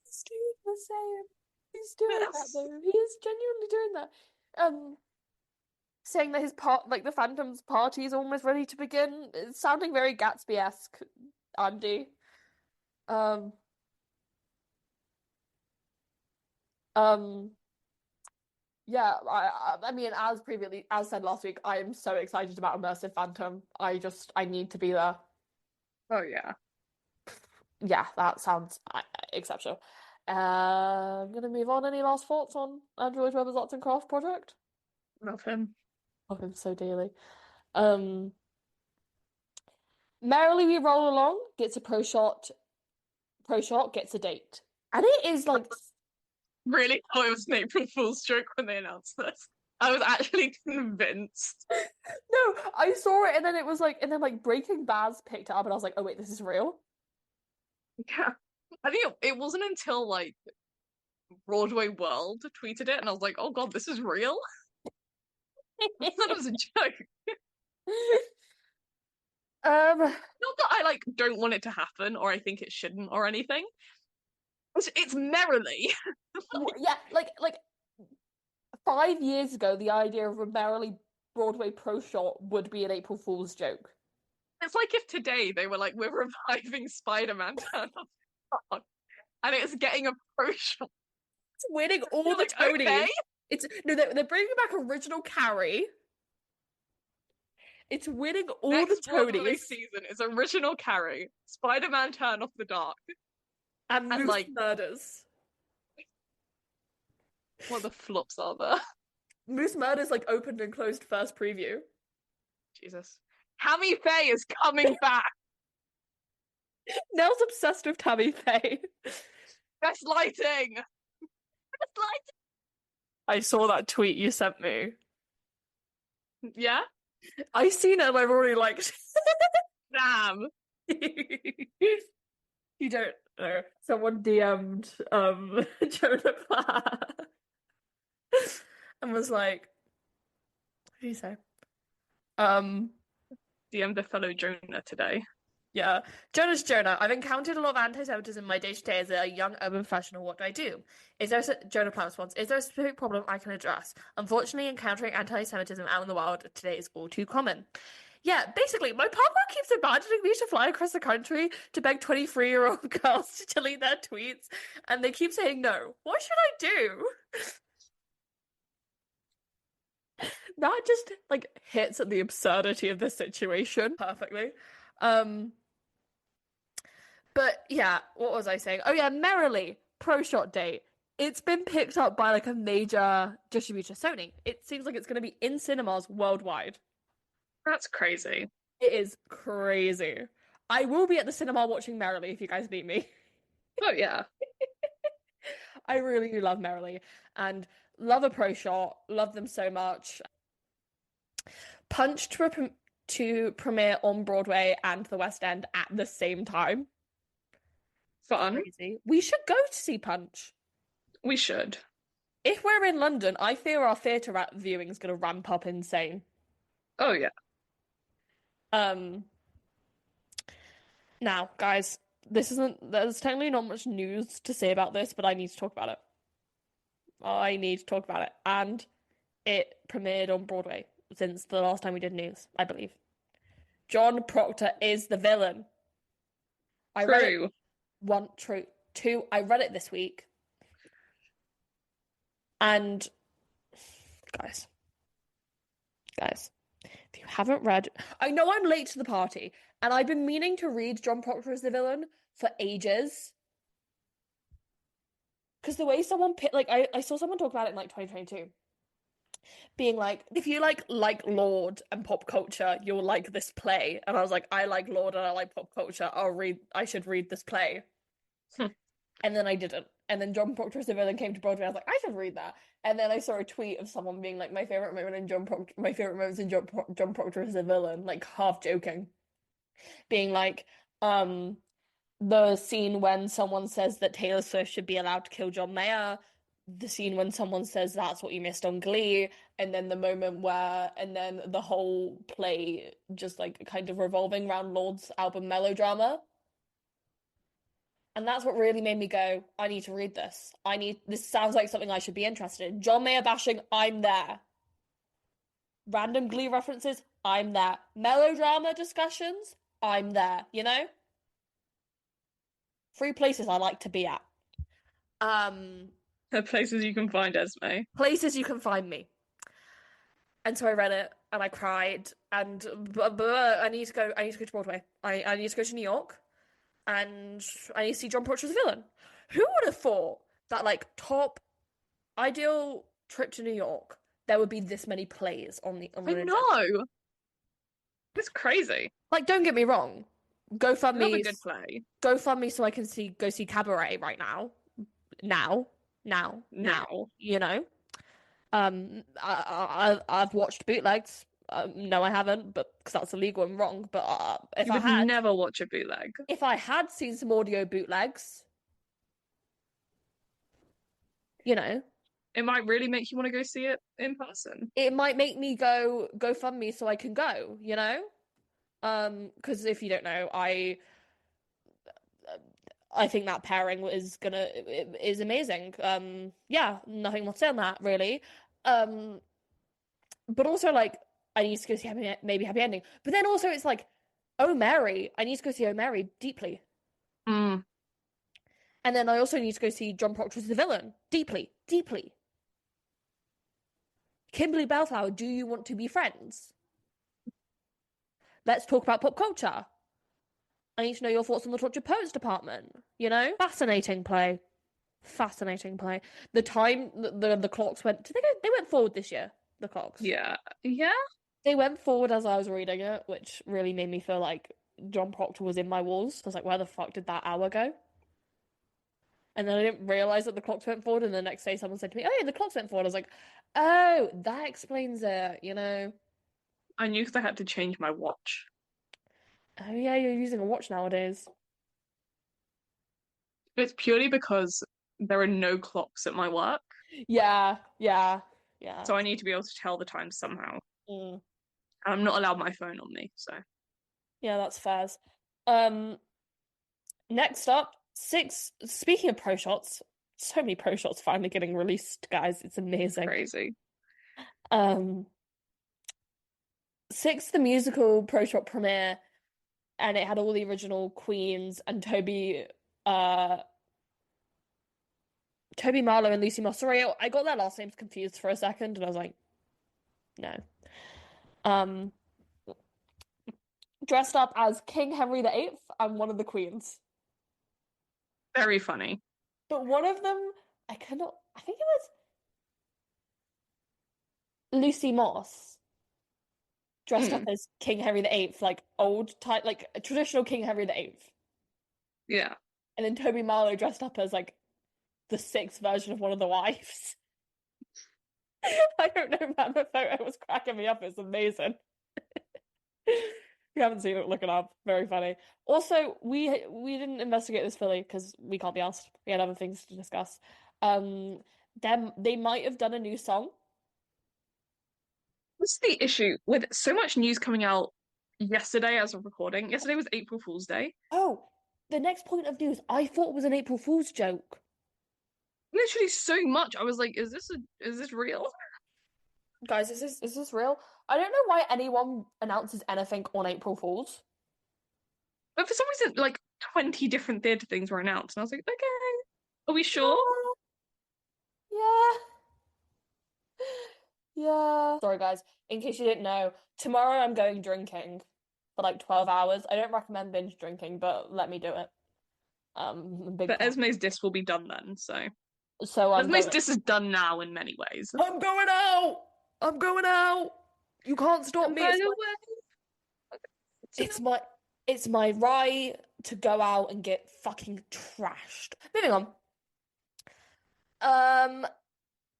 He's doing the same. He's doing that Yes. though. He is genuinely doing that. Saying that his like the Phantom's party is almost ready to begin. It's sounding very Gatsby-esque, Andy. Um, um, yeah, I mean, as said last week, I am so excited about Immersive Phantom. I need to be there. Oh yeah. Yeah, that sounds exceptional. I'm gonna move on. Any last thoughts on Andrew Lloyd Webber's Arts and Craft project? Love him. Love him so dearly. Um, Merrily We Roll Along gets a pro shot gets a date. And it is like Really thought it was an April Fool's joke when they announced this. I was actually convinced. no, I saw it and then it was like and then like Breaking Bad's picked it up and I was like, oh wait, this is real. Yeah. I think it wasn't until like Broadway World tweeted it and I was like, oh god, this is real? I thought it was a joke. Um, Not that I like don't want it to happen or I think it shouldn't or anything. It's merrily. yeah, like 5 years ago, the idea of a Merrily Broadway pro shot would be an April Fool's joke. It's like if today they were like, we're reviving Spider-Man Turn Off the Dark, and it's getting a pro shot. It's winning all You're the like, Tonys. okay. It's no, they're bringing back original Carrie. It's winning all Next the Broadway Tonys season is original Carrie, Spider-Man Turn Off the Dark, and Moose like Murders. what the flops are there? Moose Murders like opened and closed first preview. Jesus. Tammy Faye is coming back. Nell's obsessed with Tammy Faye. Best lighting. Best lighting. I saw that tweet you sent me. Yeah? I seen it and I've already liked Damn. You don't know. Someone DM'd Jonah Platt and was like, what did he say? DM the fellow Jonah today. Yeah. Jonah. I've encountered a lot of anti-Semitism in my day-to-day as a young urban professional. What do I do? Jonah Platt response, is there a specific problem I can address? Unfortunately, encountering anti-Semitism out in the wild today is all too common. Yeah, basically, my partner keeps abandoning me to fly across the country to beg 23-year-old girls to delete their tweets, and they keep saying no. What should I do? That just like hits at the absurdity of this situation perfectly. But yeah, what was I saying? Oh yeah, Merrily, pro shot date. It's been picked up by like a major distributor, Sony. It seems like it's going to be in cinemas worldwide. That's crazy. It is crazy. I will be at the cinema watching Merrily if you guys meet me. Oh yeah. I really do love Merrily and love a pro shot. Love them so much. Punch to premiere on Broadway and the West End at the same time. Fun. Crazy. We should go to see Punch. We should. If we're in London, I fear our theatre viewing is going to ramp up insane. Oh yeah. Now, guys, there's technically not much news to say about this, but I need to talk about it. I need to talk about it. And it premiered on Broadway since the last time we did news, I believe. John Proctor is the villain. I read it true. Two, I read it this week. And guys, if you haven't read, I know I'm late to the party, and I've been meaning to read John Proctor as the villain for ages. Because the way someone I saw someone talk about it in like 2022, being like, if you like Lord and pop culture, you'll like this play. And I was like, I like Lord and I like pop culture. I should read this play. And then I didn't. And then John Proctor's The Villain came to Broadway. I was like, I should read that. And then I saw a tweet of someone being like, my favorite moments in John Proctor's The Villain, like half joking, being like, the scene when someone says that Taylor Swift should be allowed to kill John Mayer, the scene when someone says that's what you missed on Glee, and then and then the whole play just like kind of revolving around Lord's album Melodrama. And that's what really made me go, I need to read this. This sounds like something I should be interested in. John Mayer bashing, I'm there. Random Glee references, I'm there. Melodrama discussions, I'm there, you know? Three places I like to be at. The places you can find Esme. Places you can find me. And so I read it and I cried and I need to go to Broadway. I need to go to New York and I need to see John Proctor's Villain. Who would have thought that like top ideal trip to New York there would be this many plays on the I know. It's crazy. Like, don't get me wrong. Another good play. GoFundMe so I can go see Cabaret right now. Now. You know. I've watched bootlegs. No, I haven't, but because that's illegal and wrong. But you would never watch a bootleg. If I had seen some audio bootlegs, you know, it might really make you want to go see it in person. It might make me go fund me so I can go. You know, because if you don't know, I think that pairing is amazing. Yeah, nothing more to say on that really. But also like I need to go see Happy Ending. But then also it's like, Oh Mary, I need to go see Oh Mary deeply. Mm. And then I also need to go see John Proctor's The Villain deeply. Kimberly Bellflower, do you want to be friends? Let's talk about pop culture. I need to know your thoughts on the Tortured Poets department. You know, fascinating play. The time the clocks went. They went forward this year. The clocks. Yeah. They went forward as I was reading it, which really made me feel like John Proctor was in my walls. I was like, where the fuck did that hour go? And then I didn't realize that the clocks went forward. And the next day, someone said to me, "Oh yeah, the clocks went forward." I was like, "Oh, that explains it." You know. I knew because I had to change my watch. Oh yeah, you're using a watch nowadays. It's purely because there are no clocks at my work. Yeah. So I need to be able to tell the time somehow. Mm. I'm not allowed my phone on me, so. Yeah, that's fair. Next up, 6. Speaking of pro shots, so many pro shots finally getting released, guys. It's amazing. Crazy. 6, the musical pro shot premiere, and it had all the original Queens and Toby Marlowe and Lucy Moss. Sorry, I got their last names confused for a second, and I was like, no. Dressed up as King Henry VIII and one of the queens. Very funny. But one of them, I think it was Lucy Moss. Dressed up as King Henry VIII, like old type, like a traditional King Henry VIII. Yeah. And then Toby Marlowe dressed up as like the 6th version of one of the wives. I don't know, man. The photo was cracking me up. It's amazing. If you haven't seen it, look it up. Very funny. Also, we didn't investigate this fully because we can't be asked. We had other things to discuss. They might have done a new song. What's the issue with so much news coming out yesterday as of recording? Yesterday was April Fool's Day. Oh, the next point of news. I thought it was an April Fool's joke. Literally so much. I was like, is this real? Guys, is this real? I don't know why anyone announces anything on April Fool's. But for some reason, like 20 different theatre things were announced. And I was like, okay, are we sure? Yeah. Sorry, guys. In case you didn't know, tomorrow I'm going drinking for like 12 hours. I don't recommend binge drinking, but let me do it. But Esme's diss will be done then, so. So Esme's diss is done now in many ways. I'm going out! I'm going out. You can't stop And me. by the way, It's my it's my right to go out and get fucking trashed. Moving on. Um,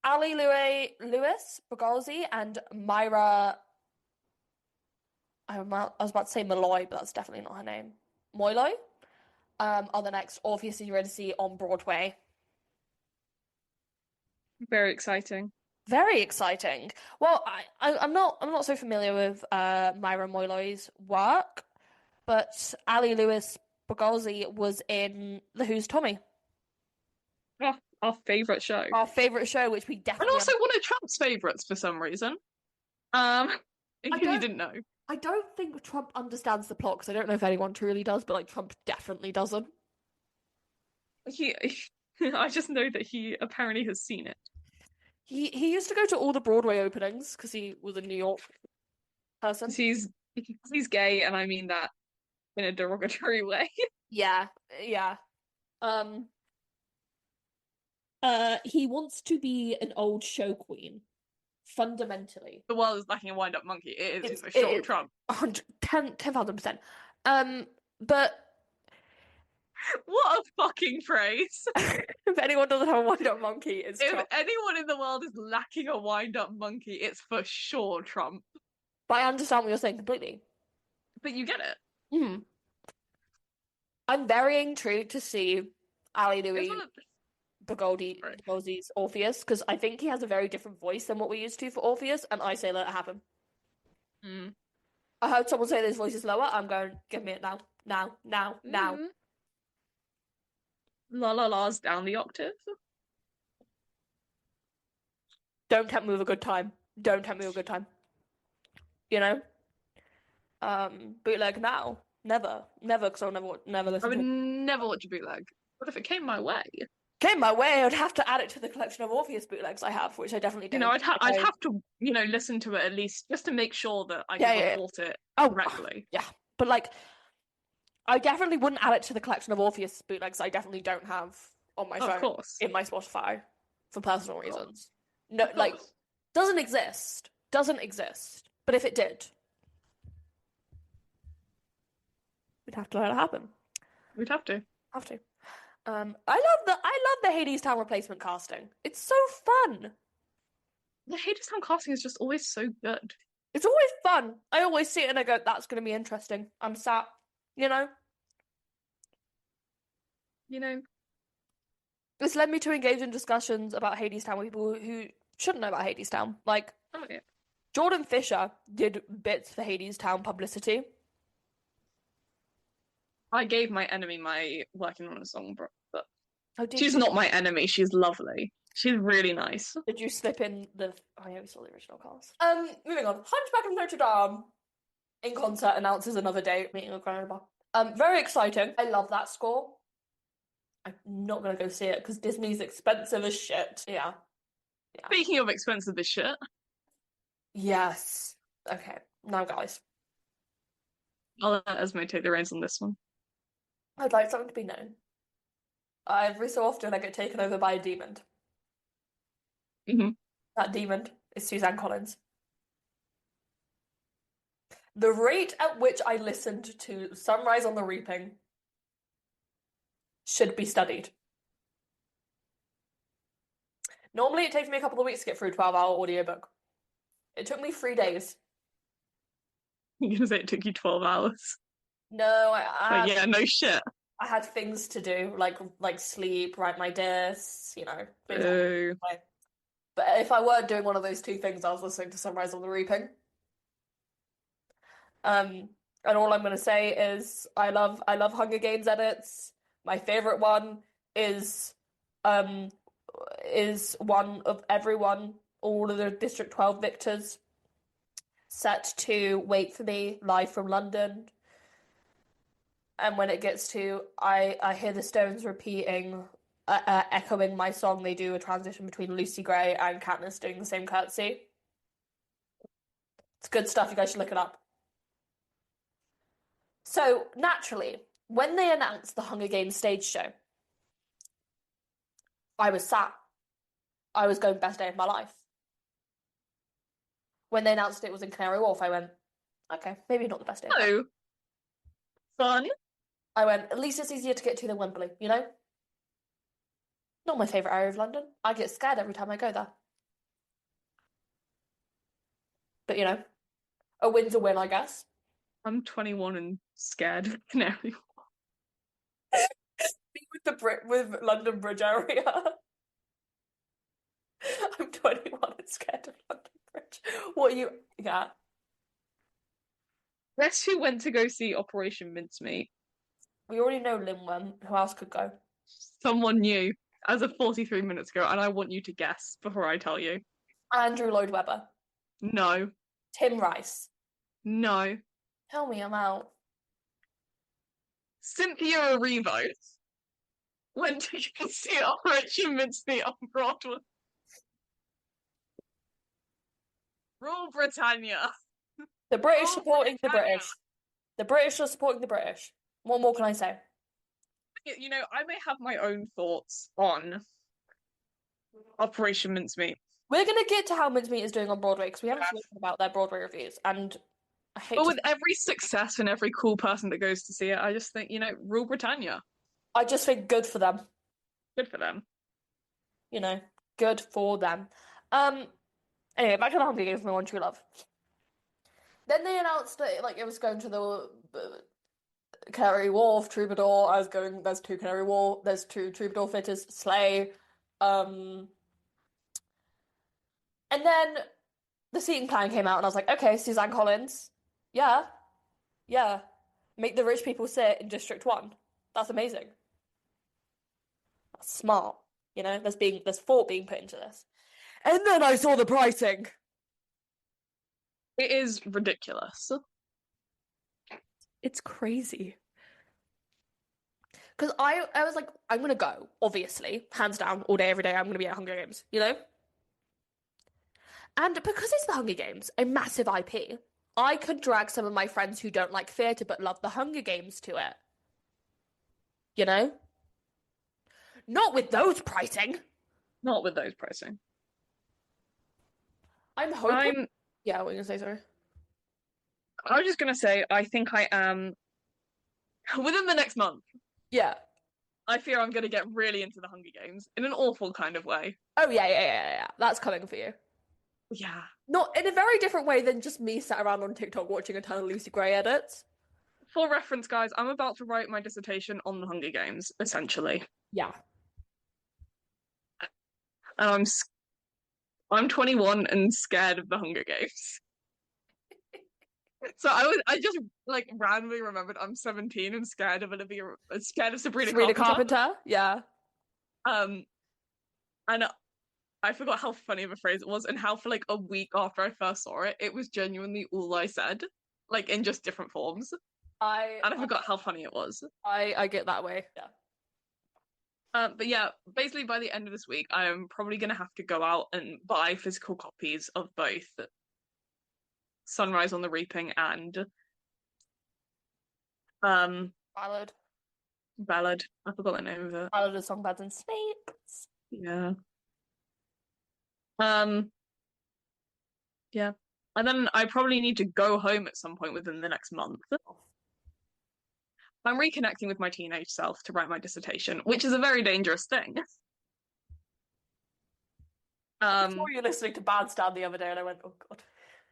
Ali Lewis Bughalzi and Myra. I was about to say Malloy, but that's definitely not her name. Moyloy. Are the next Orpheus and Eurydice on Broadway. very exciting. Very exciting. Well, I'm not so familiar with Myra Moyloy's work, but Ali Lewis Bughalzi was in The Who's Tommy, Oh, our favorite show. our favorite show, which we And definitely also one of Trump's favorites for some reason. Um, in I case you don't didn't know. I don't think Trump understands the plot because I don't know if anyone truly does, but like Trump definitely doesn't. He I just know that he apparently has seen it. He used to go to all the Broadway openings because he was a New York person. 'Cause he's gay, and I mean that in a derogatory way. Yeah, yeah. Um, he wants to be an old show queen, fundamentally. The world is lacking a wind-up monkey. It is It's for it sure is Trump. 10,000%. But What a fucking phrase. if anyone doesn't have a wind-up monkey, it's If Trump. anyone in the world is lacking a wind-up monkey, it's for sure Trump. But I understand what you're saying completely. But you get it. Hmm. I'm very intrigued to see Ali It's Louis one of right. Bughalzi's Orpheus because I think he has a very different voice than what we're used to for Orpheus, and I say let it happen. Mm. I heard someone say this voice is lower. I'm going, give me it now, now, now, now. Mm. La la la's down the octave. Don't tempt me with a good time. Don't tempt me with a good time. You know? Bootleg now. Never. Never, because I'll never I listen would to it. never watch a bootleg. What if it came my way? Came my way, I'd have to add it to the collection of Orpheus bootlegs I have, which I definitely You know, don't. I'd have to, listen to it at least just to make sure that I Yeah, could yeah, yeah. report it Oh, correctly. yeah. But like, I definitely wouldn't add it to the collection of Orpheus bootlegs I definitely don't have on my Of phone course. in my Spotify for personal Of course. reasons. No, Of like, course. doesn't exist. Doesn't exist. But if it did, we'd have to let it happen. We'd have to. Have to. I love the Hades Town replacement casting. It's so fun. The Hadestown casting is just always so good. It's always fun. I always see it and I go, that's going to be interesting. I'm sat, you know. You know, This led me to engage in discussions about Hades Town with people who shouldn't know about Hades Town. Like, oh yeah. Jordan Fisher did bits for Hades Town publicity. I gave my enemy my working on a song, but Oh, did she's you? not my enemy. She's lovely. She's really nice. Did you slip in the? Oh yeah, we saw the original cast. Moving on. Hunchback of Notre Dame in concert announces another date. Meeting with Grandma. Very exciting. I love that score. I'm not gonna go see it because Disney's expensive as shit. Yeah. Yeah. Speaking of expensive as shit, Yes. Okay. Now, guys, I'll let Esme take the reins on this one. I'd like something to be known. Every so often, I get taken over by a demon. Hmm. That demon is Suzanne Collins. The rate at which I listened to Sunrise on the Reaping should be studied. Normally, it takes me a couple of weeks to get through a 12-hour audiobook. It took me 3 days. You're gonna say it took you 12 hours. No, But yeah, no shit. I had things to do, like sleep, write my discs, things Oh. But if I weren't doing one of those two things, I was listening to Sunrise on the Reaping. And all I'm gonna say is I love Hunger Games edits. My favorite one is one of everyone, all of the District 12 victors, set to Wait for Me, live from London. And when it gets to I hear the Stones repeating, echoing my song, they do a transition between Lucy Gray and Katniss doing the same curtsy. It's good stuff. You guys should look it up. So, naturally, when they announced the Hunger Games stage show, I was sat. I was going best day of my life. When they announced it was in Canary Wharf, I went, okay, maybe not the best day ever. No. Fun. I went, at least it's easier to get to than Wembley, you know? Not my favourite area of London. I get scared every time I go there. But, you know, a win's a win, I guess. I'm 21 and scared of Canary. Me with London Bridge area. I'm 21 and scared of London Bridge. What are you? Yeah. Guess who went to go see Operation Mincemeat? We already know Lynn went. Who else could go? Someone new as of 43 minutes ago, and I want you to guess before I tell you. Andrew Lloyd Webber. No. Tim Rice. No. Tell me I'm out. Cynthia Erivo went to go see Operation Mincemeat on Broadway. Rule Britannia. The British Rule supporting the Britannia. British. The British are supporting the British. What more can I say? You know, I may have my own thoughts on Operation Mincemeat. We're gonna get to how Mincemeat is doing on Broadway because we haven't spoken about their Broadway reviews, and I hate. But with every success and every cool person that goes to see it, I just think, you know, Rule Britannia. I just think good for them. Good for them. You know, good for them. Anyway, back to the Hunger Games, My One True Love. Then they announced that like it was going to the Canary Wharf Troubadour. I was going. There's two Canary Wharf. There's two Troubadour fitters. Slay. And then the seating plan came out, and I was like, okay, Suzanne Collins, yeah, make the rich people sit in District 1. That's amazing. That's smart. You know, there's thought being put into this. And then I saw the pricing. It is ridiculous. It's crazy. Because I was like, I'm gonna go, obviously, hands down, all day, every day, I'm gonna be at Hunger Games, you know? And because it's the Hunger Games, a massive IP, I could drag some of my friends who don't like theatre but love the Hunger Games to it. You know? Not with those pricing. Not with those pricing. I'm hoping. Yeah, what were you gonna say, sorry? I was just gonna say, I think I am within the next month. Yeah. I fear I'm gonna get really into the Hunger Games in an awful kind of way. Oh yeah. That's coming for you. Yeah. Not in a very different way than just me sat around on TikTok watching a ton of Lucy Gray edits. For reference, guys, I'm about to write my dissertation on the Hunger Games, essentially. Yeah. And I'm 21 and scared of the Hunger Games. So I just like randomly remembered I'm 17 and scared of Sabrina Carpenter. Yeah. And I forgot how funny of a phrase it was, and how for like a week after I first saw it, it was genuinely all I said, like in just different forms. I forgot how funny it was. I get that way. Yeah. But yeah, basically by the end of this week, I am probably gonna have to go out and buy physical copies of both Sunrise on the Reaping and Ballad. I forgot the name of it. Ballad of Songbirds and Snakes. Yeah. Yeah. And then I probably need to go home at some point within the next month. I'm reconnecting with my teenage self to write my dissertation, which is a very dangerous thing. I saw you listening to Bandstand the other day, and I went, "Oh God."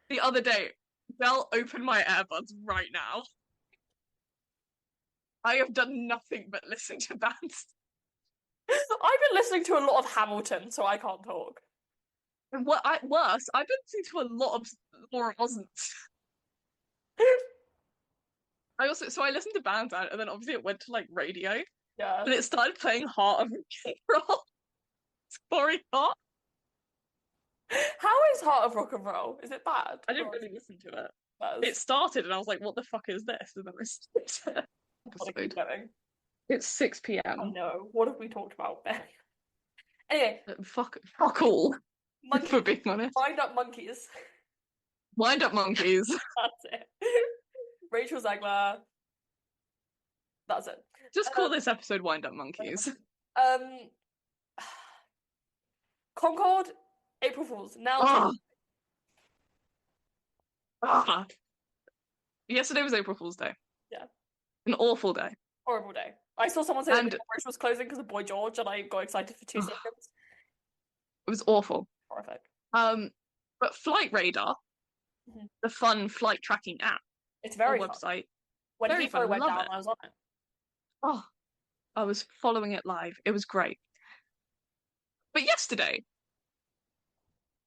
The other day, Belle opened my AirPods right now. I have done nothing but listen to Bandstand. I've been listening to a lot of Hamilton, so I can't talk. Worse, I've been listening to a lot of Laura Wasn't. I listened to Bandstand, and then obviously it went to like radio. Yeah. And it started playing Heart of Rock and Roll. Sorry, hot. How is Heart of Rock and Roll? Is it bad? I didn't really listen to it. Buzz? It started, and I was like, "What the fuck is this?" And then I started episode. It's 6 p.m. I know. What have we talked about? Anyway, fuck all. For being honest, Wind Up Monkeys. Wind Up Monkeys. That's it. Rachel Zegler. That's it. Just call this episode Wind Up Monkeys. Concord, April Fools. Now Ah, yesterday was April Fool's Day. Yeah. An awful day. Horrible day. I saw someone say that And the bridge was closing because of Boy George, and I got excited for 2 seconds. it was awful. Horrific. But Flight Radar, the fun flight tracking app It's or very fun. website, When very Heathrow fun. went Love down, it. I was on it. Oh, I was following it live. It was great. But yesterday,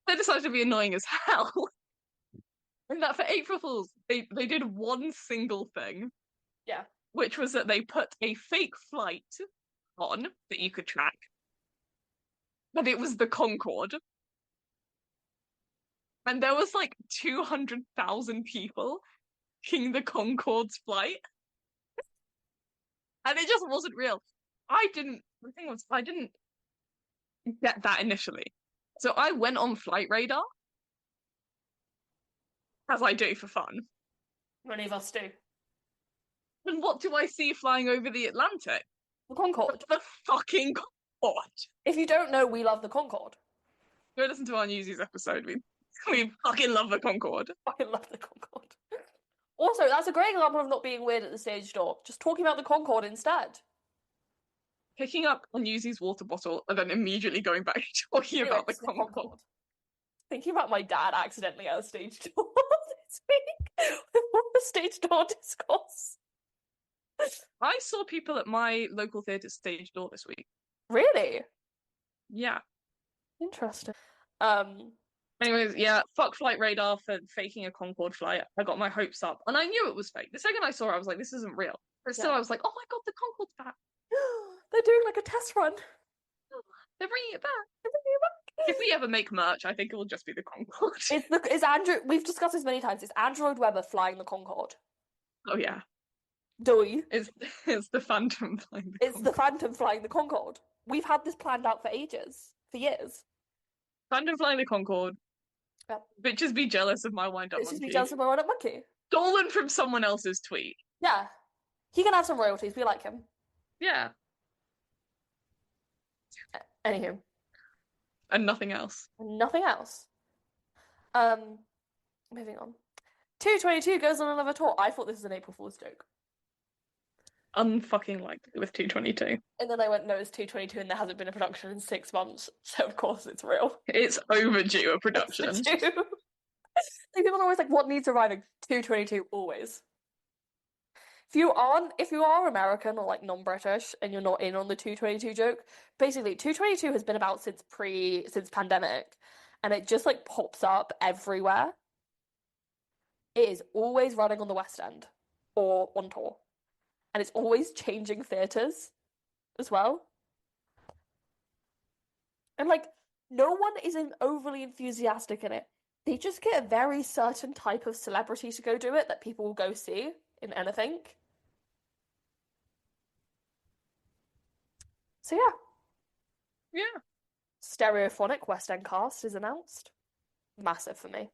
they decided to be annoying as hell. And that for April Fools, they did one single thing, Yeah. which was that they put a fake flight on that you could track, and it was the Concorde. And there was like 200,000 people king the Concorde's flight. And it just wasn't real. The thing was, I didn't get that initially. So I went on Flight Radar, as I do for fun. Many of us do. And what do I see flying over the Atlantic? The Concorde. The fucking Concorde. If you don't know, we love the Concorde. Go listen to our Newsies episode. We fucking love the Concorde. I love the Concorde. Also, that's a great example of not being weird at the stage door. Just talking about the Concorde instead. Picking up a Newsies water bottle and then immediately going back to talking about the Concorde. Thinking about my dad accidentally at a stage door this week with all the stage door discourse. I saw people at my local theatre stage door this week. Really? Yeah. Interesting. Anyways, yeah, fuck Flight Radar for faking a Concorde flight. I got my hopes up, and I knew it was fake. The second I saw it, I was like, this isn't real. But still, I was like, oh my god, the Concorde's back. They're doing like a test run. They're bringing it back. If we ever make merch, I think it will just be the Concorde. It's Andrew. We've discussed this many times. It's Andrew Webber flying the Concorde. Oh yeah. Doy. It's the Phantom flying the It's the Phantom flying the Concorde. We've had this planned out for ages, for years. Phantom flying the Concorde. Yep. Bitches be jealous of my wind-up Bitches monkey. be jealous of my wind-up monkey. Stolen from someone else's tweet. Yeah. He can have some royalties. We like him. Yeah. Anywho. And nothing else. Nothing else. Moving on. 222 goes on another tour. I thought this was an April Fool's joke. Unfucking likely with 222. And then I went, no, it's 222 and there hasn't been a production in 6 months. So of course it's real. It's overdue a production. It's due. People are always like, what needs arriving? 222, always. If you are American or like non-British and you're not in on the 222 joke, basically 222 has been about since pandemic, and it just like pops up everywhere. It is always running on the West End or on tour. And it's always changing theatres as well. And like, no one is overly enthusiastic in it. They just get a very certain type of celebrity to go do it that people will go see in anything. So yeah. Yeah. Stereophonic West End cast is announced. Massive for me.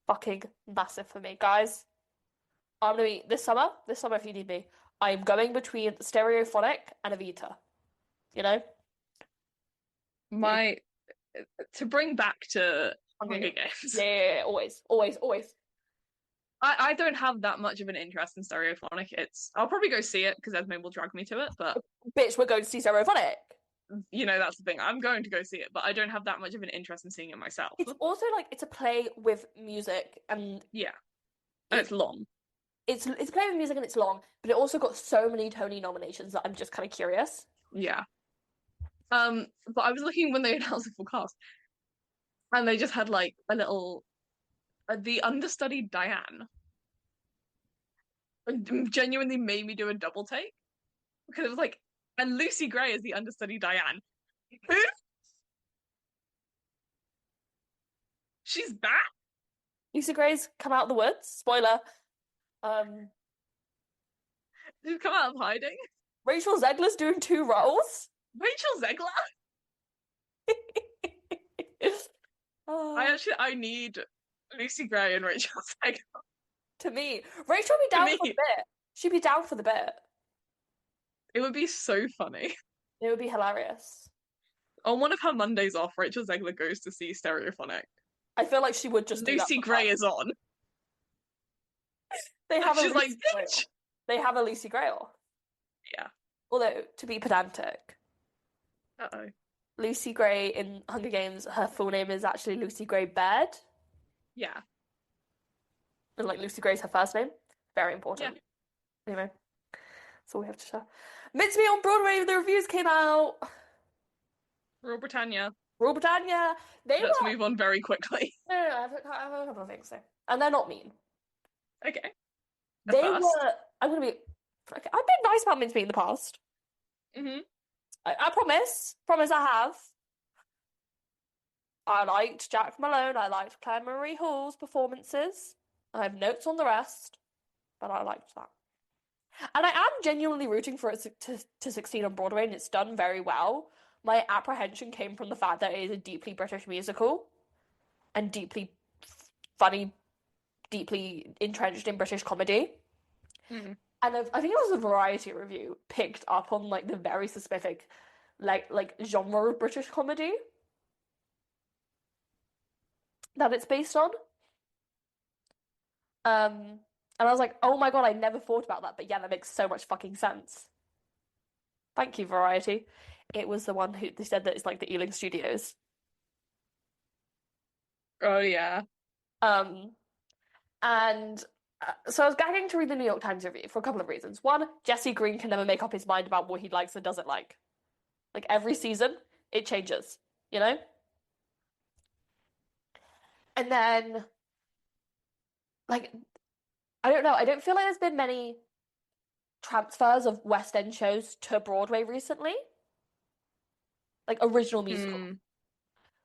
Fucking massive for me. Guys, I'm gonna be this summer if you need me, I am going between Stereophonic and Evita. You know? To bring back to Hunger Games. Yeah, always. I don't have that much of an interest in Stereophonic. I'll probably go see it because Esme will drag me to it, but bitch, we're going to see Stereophonic. You know, that's the thing. I'm going to go see it, but I don't have that much of an interest in seeing it myself. It's also like it's a play with music and yeah, and it's long. It's a play with music and it's long, but it also got so many Tony nominations that I'm just kind of curious. Yeah. But I was looking when they announced the full cast, and they just had like a little the understudy Diane. Genuinely made me do a double take because it was like, and Lucy Gray is the understudy Diane. Who? She's back. Lucy Gray's come out of the woods. Spoiler. She's come out of hiding. Rachel Zegler's doing 2 roles. Rachel Zegler. I need Lucy Gray and Rachel Zegler. To me, Rachel would be down for the bit. She'd be down for the bit. It would be so funny. It would be hilarious. On one of her Mondays off, Rachel Zegler goes to see Stereophonic. I feel like she would just do that. Lucy Gray is on. They have She's a like, Lucy Gray. They have a Lucy Gray off. Yeah. Although, to be pedantic, Uh-oh. Lucy Gray in Hunger Games, her full name is actually Lucy Gray Baird. Yeah. And like Lucy Gray's her first name. Very important. Yeah. Anyway, that's all we have to share. Mincemeat on Broadway, the reviews came out. Rule Britannia. Rule Britannia. Let's move on very quickly. No, I have a couple of things to say. And they're not mean. Okay. They were. I'm gonna be. Okay, I've been nice about Mincemeat in the past. Mm-hmm. I promise. Promise I have. I liked Jack Malone. I liked Claire Marie Hall's performances. I have notes on the rest, but I liked that. And I am genuinely rooting for it to succeed on Broadway, and it's done very well. My apprehension came from the fact that it is a deeply British musical and deeply funny, deeply entrenched in British comedy. Mm-hmm. And I think it was a Variety review picked up on like the very specific like genre of British comedy that it's based on. And I was like, oh my God, I never thought about that. But yeah, that makes so much fucking sense. Thank you, Variety. It was the one who they said that it's like the Ealing Studios. Oh, yeah. And so I was gagging to read the New York Times review for a couple of reasons. One, Jesse Green can never make up his mind about what he likes and doesn't like. Like every season, it changes, you know? And then, like, I don't know. I don't feel like there's been many transfers of West End shows to Broadway recently. Like original musical.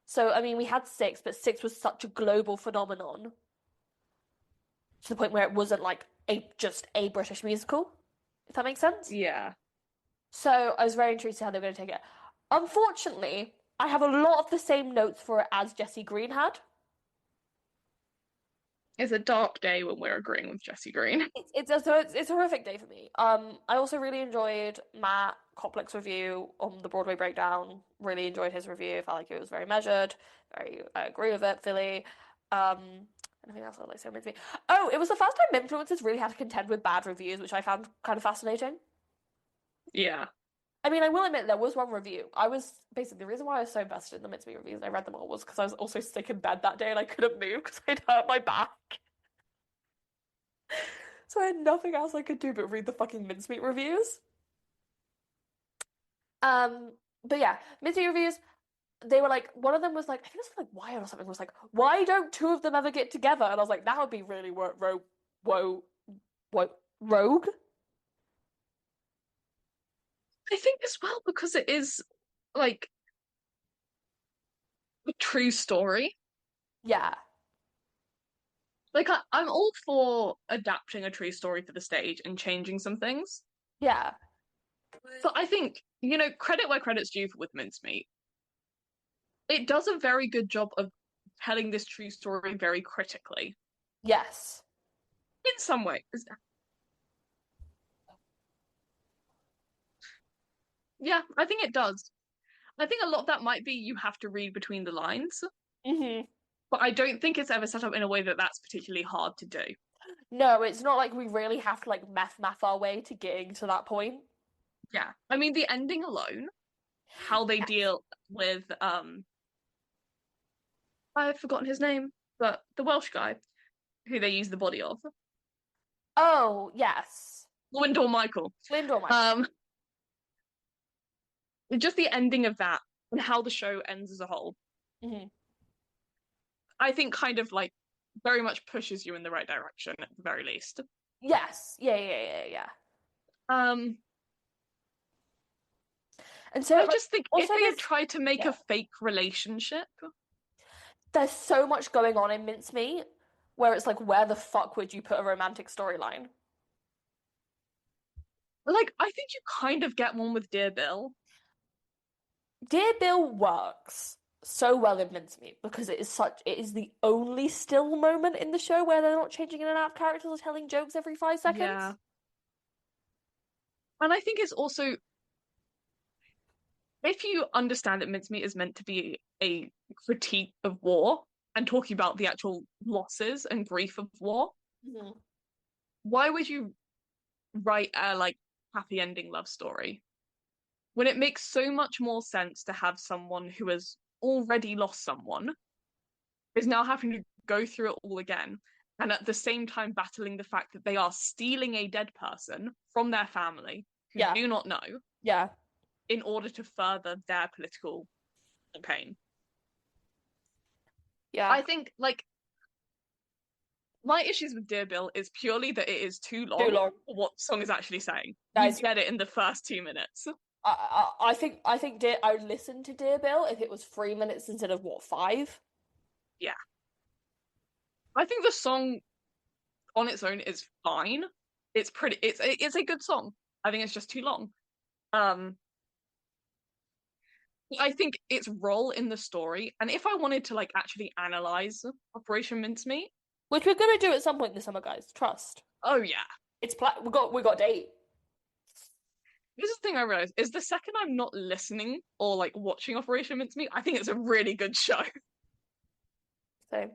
So, I mean, we had Six, but Six was such a global phenomenon to the point where it wasn't like just a British musical, if that makes sense. Yeah. So I was very intrigued to see how they were going to take it. Unfortunately, I have a lot of the same notes for it as Jesse Green had. It's a dark day when we're agreeing with Jesse Green. It's a horrific day for me. I also really enjoyed Matt Koplick's review on the Broadway breakdown. Really enjoyed his review. I felt like it was very measured. I agree with it, Philly. Anything else I'd like to say with me? Oh, it was the first time influencers really had to contend with bad reviews, which I found kind of fascinating. Yeah. I mean, I will admit there was one review. I was basically the reason why I was so invested in the Mincemeat reviews and I read them all was because I was also sick in bed that day and I couldn't move because I'd hurt my back. So I had nothing else I could do but read the fucking Mincemeat reviews. But yeah, Mincemeat reviews. They were like, one of them was like, I think it was like Wired or something. Was like, why don't two of them ever get together? And I was like, that would be really rogue. I think as well because it is like a true story. Yeah. Like I'm all for adapting a true story for the stage and changing some things. Yeah. But I think, credit where credit's due with Mincemeat. It does a very good job of telling this true story very critically. Yes. In some ways. Yeah, I think it does. I think a lot of that might be you have to read between the lines. Mm-hmm. But I don't think it's ever set up in a way that that's particularly hard to do. No, it's not like we really have to like math our way to getting to that point. Yeah. I mean, the ending alone, how they deal with I've forgotten his name, but the Welsh guy who they use the body of. Oh, yes. Lyndall Michael. Just the ending of that and how the show ends as a whole. Mm-hmm. I think kind of like very much pushes you in the right direction at the very least. Yes. Yeah. And so I just think if they had tried to make a fake relationship, there's so much going on in Mincemeat where it's like, where the fuck would you put a romantic storyline? Like, I think you kind of get one with Dear Bill. Dear Bill works so well in Mincemeat because it is the only still moment in the show where they're not changing in and out of characters or telling jokes every 5 seconds. Yeah. And I think it's also, if you understand that Mincemeat is meant to be a critique of war, and talking about the actual losses and grief of war, Mhm. why would you write a like happy ending love story when it makes so much more sense to have someone who has already lost someone is now having to go through it all again and at the same time battling the fact that they are stealing a dead person from their family who Yeah. do not know Yeah. in order to further their political campaign. Yeah. I think like my issues with Dear Bill is purely that it is too Too long long. for what the song is actually saying. You Guys, get it in the first 2 minutes. I think I would listen to Dear Bill if it was 3 minutes instead of what, 5? Yeah. I think the song on its own is fine. It's a good song. I think it's just too long. Um I think its role in the story, and if I wanted to like actually analyze Operation Mincemeat, Which we're gonna do at some point this summer, guys. Trust. oh yeah. We got a date. This is the thing I realized is the second I'm not listening or like watching Operation Mincemeat, I think it's a really good show. So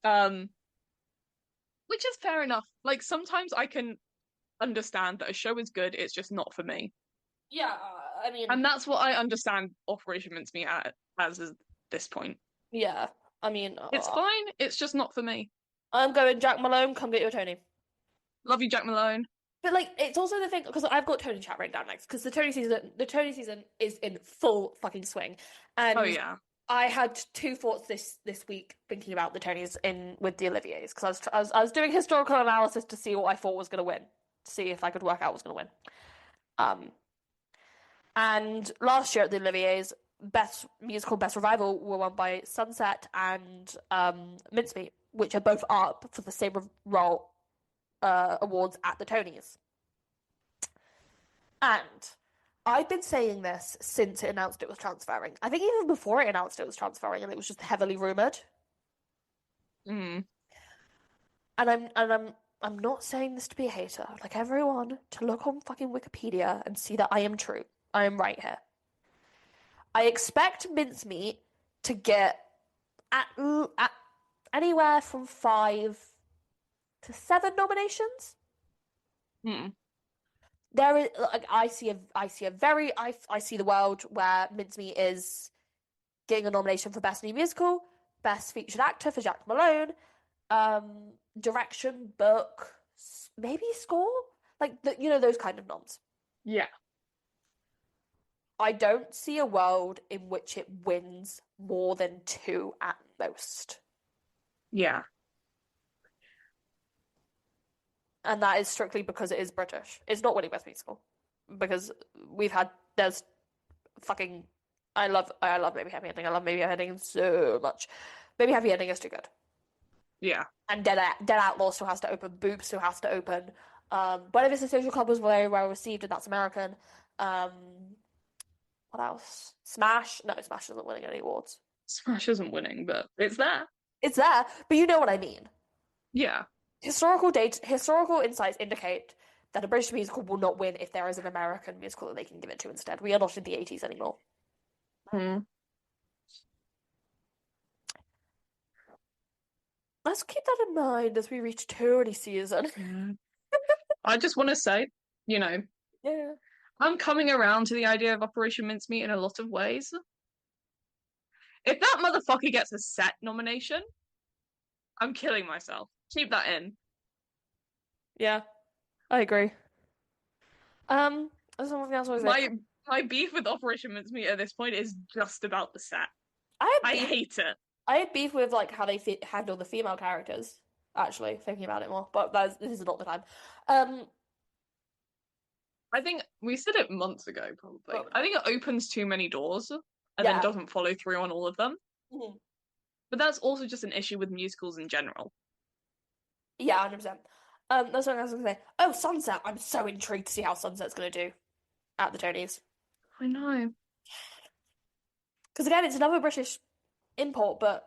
Um, which is fair enough. Like sometimes I can understand that a show is good, it's just not for me. yeah, I mean, And that's what I understand Operation Mincemeat as is this point. yeah, I mean, It's fine, it's just not for me. I'm going Jack Malone. Come get your Tony. Love you, Jack Malone. But like, it's also the thing because I've got Tony chat written down next because the Tony season is in full fucking swing, Oh and yeah. I had two thoughts this week thinking about the Tonys in with the Oliviers because I was doing historical analysis to see what I thought was going to win, to see if I could work out what was going to win. And last year at the Oliviers, best musical, best revival were won by Sunset and Mincemeat, which are both up for the same role awards at the Tonys. And I've been saying this since it announced it was transferring. I think even before it announced it was transferring, and it was just heavily rumored. Mm. And I'm not saying this to be a hater. I'd like everyone to look on fucking Wikipedia and see that I am true. I am right here. I expect Mincemeat to get at anywhere from 5 to 7 nominations. Mm. There is like I see the world where Mincemeat is getting a nomination for best new musical, best featured actor for Jack Malone, direction, book, maybe score, like those kind of noms. Yeah. I don't see a world in which it wins more than 2 at most. Yeah. And that is strictly because it is British. It's not winning Best Musical. Because there's fucking I love Maybe Happy Ending. I love Maybe Happy Ending so much. Maybe Happy Ending is too good. Yeah. And Dead Outlaw still has to open. Boop still has to open. Buena Vista Social Club was very well received, and that's American. What else? Smash? No, Smash isn't winning any awards. Smash isn't winning, but it's there. It's there, but you know what I mean. Yeah. Historical insights indicate that a British musical will not win if there is an American musical that they can give it to instead. We are not in the 80s anymore. Mm. Let's keep that in mind as we reach Tony season. Yeah. I just want to say, Yeah. I'm coming around to the idea of Operation Mincemeat in a lot of ways. If that motherfucker gets a set nomination, I'm killing myself. Keep that in. Yeah. I agree. There's something else I was My beef with Operation Mincemeat at this point is just about the set. I hate it. I had beef with like how they handle the female characters. Actually, thinking about it more, but this is not the time. I think we said it months ago, probably. I think it opens too many doors and then doesn't follow through on all of them. Mm-hmm. But that's also just an issue with musicals in general. Yeah, 100%. That's what I was gonna say. Oh, Sunset! I'm so intrigued to see how Sunset's gonna do at the Tonys. I know. Because again, it's another British import, but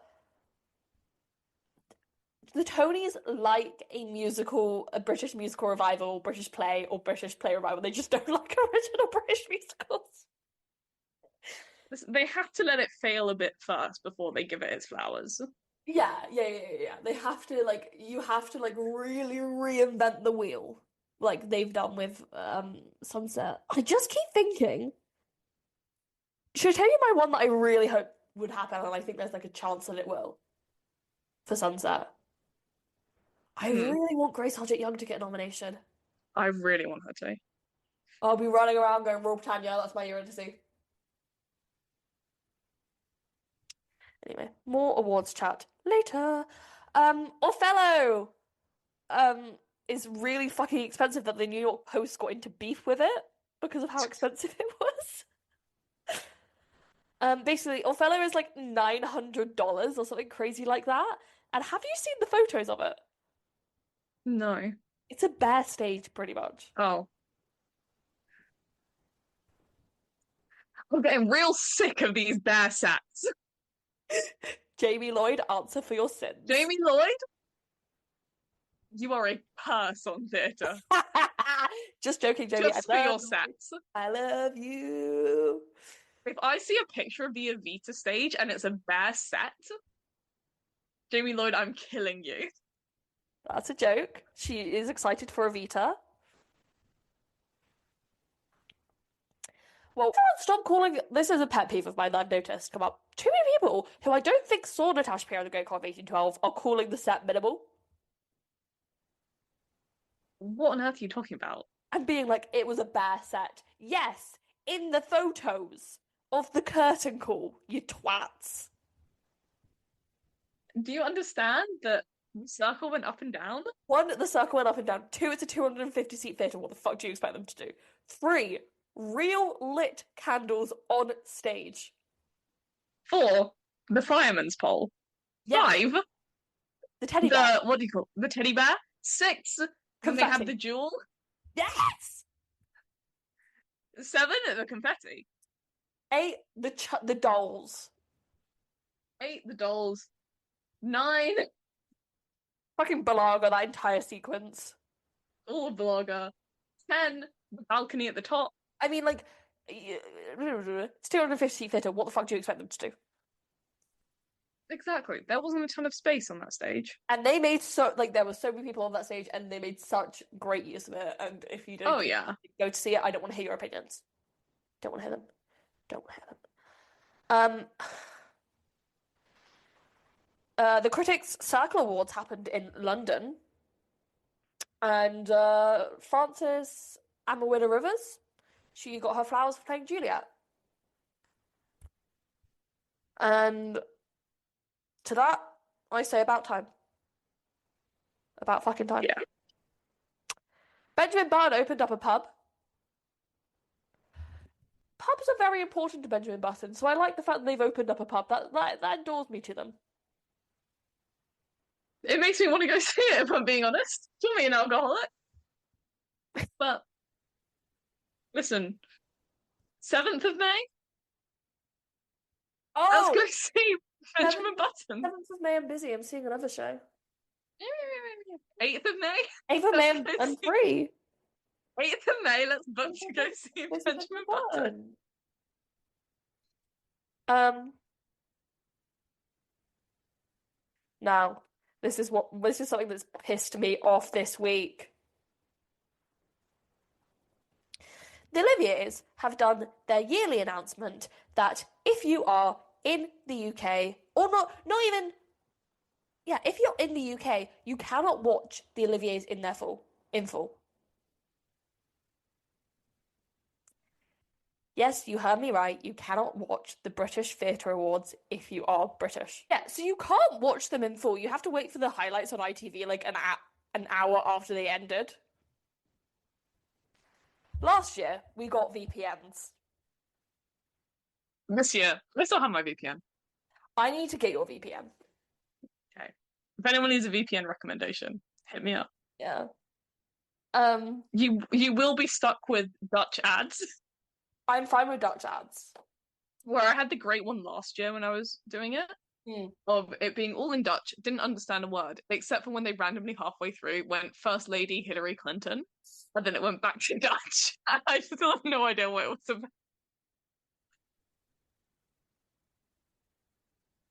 the Tonys like a British musical revival, British play, or British play revival. They just don't like original British musicals. They have to let it fail a bit first before they give it its flowers. Yeah. They have to like you have to like really reinvent the wheel like they've done with Sunset. I just keep thinking, should I tell you my one that I really hope would happen and I think there's like a chance that it will for Sunset? I Hmm. really want Grace Hodgett Young to get a nomination. I really want her to. I'll be running around going Royal Britannia, that's my year to see. Anyway, more awards chat later. Othello is really fucking expensive that the New York Post got into beef with it because of how expensive it was. Basically, Othello is like $900 or something crazy like that. And have you seen the photos of it? No. It's a bare stage, pretty much. Oh. I'm getting real sick of these bear sets. Jamie Lloyd, answer for your sins. Jamie Lloyd, you are a curse on theatre. Just joking, Jamie. I Just for love your you. sets. I love you. If I see a picture of the Evita stage and it's a bear set, Jamie Lloyd, I'm killing you. That's a joke. She is excited for Evita. Well, stop calling. This is a pet peeve of mine that I've noticed come up. Too many people who I don't think saw Natasha Pierre and the Great Con of 1812 are calling the set minimal What on earth are you talking about? and being like, it was a bare set. Yes, in the photos of the curtain call, you twats. Do you understand that the circle went up and down? One, the circle went up and down. Two, it's a 250-seat theatre. What the fuck do you expect them to do? Three, real lit candles on stage. 4, the fireman's pole. Yeah, 5, the teddy bear. what do you call it? The teddy bear. 6, when they have Confetti. the jewel. Yes! 7, the confetti. 8, the dolls. 8, the dolls. 9, Fucking Balaga, that entire sequence. all of the lager. 10, the balcony at the top. I mean, like, it's 250-seat theatre. What the fuck do you expect them to do? Exactly. There wasn't a ton of space on that stage. And they made there were so many people on that stage, and they made such great use of it. And if you don't Oh, yeah. go to see it, I don't want to hear your opinions. Don't want to hear them. Don't want to hear them. The Critics Circle Awards happened in London, and Frances Amawina Rivers, she got her flowers for playing Juliet. And to that, I say about time. About fucking time. Yeah. Benjamin Button opened up a pub. Pubs are very important to Benjamin Button, so I like the fact that they've opened up a pub. That endors me to them. It makes me want to go see it, if I'm being honest. To me, an alcoholic. But listen, 7th of May. Oh, Let's go see Benjamin Button. 7th of May, I'm busy. I'm seeing another show. 8th of May. 8th of May, I'm free. 8th of May. Let's book to go see Benjamin Button. Now, this is something that's pissed me off this week. The Oliviers have done their yearly announcement that if you are in the UK, or not even, yeah, if you're in the UK, you cannot watch the Oliviers in full. Yes, you heard me right. You cannot watch the British Theatre Awards if you are British. Yeah, so you can't watch them in full. You have to wait for the highlights on ITV like an hour after they ended. Last year, we got VPNs. This year, I still have my VPN. I need to get your VPN. Okay. If anyone needs a VPN recommendation, hit me up. Yeah. You will be stuck with Dutch ads. I'm fine with Dutch ads. Where I had the great one last year when I was doing it, of it being all in Dutch, didn't understand a word, except for when they randomly halfway through went First Lady Hillary Clinton, and then it went back to Dutch. I still have no idea what it was about.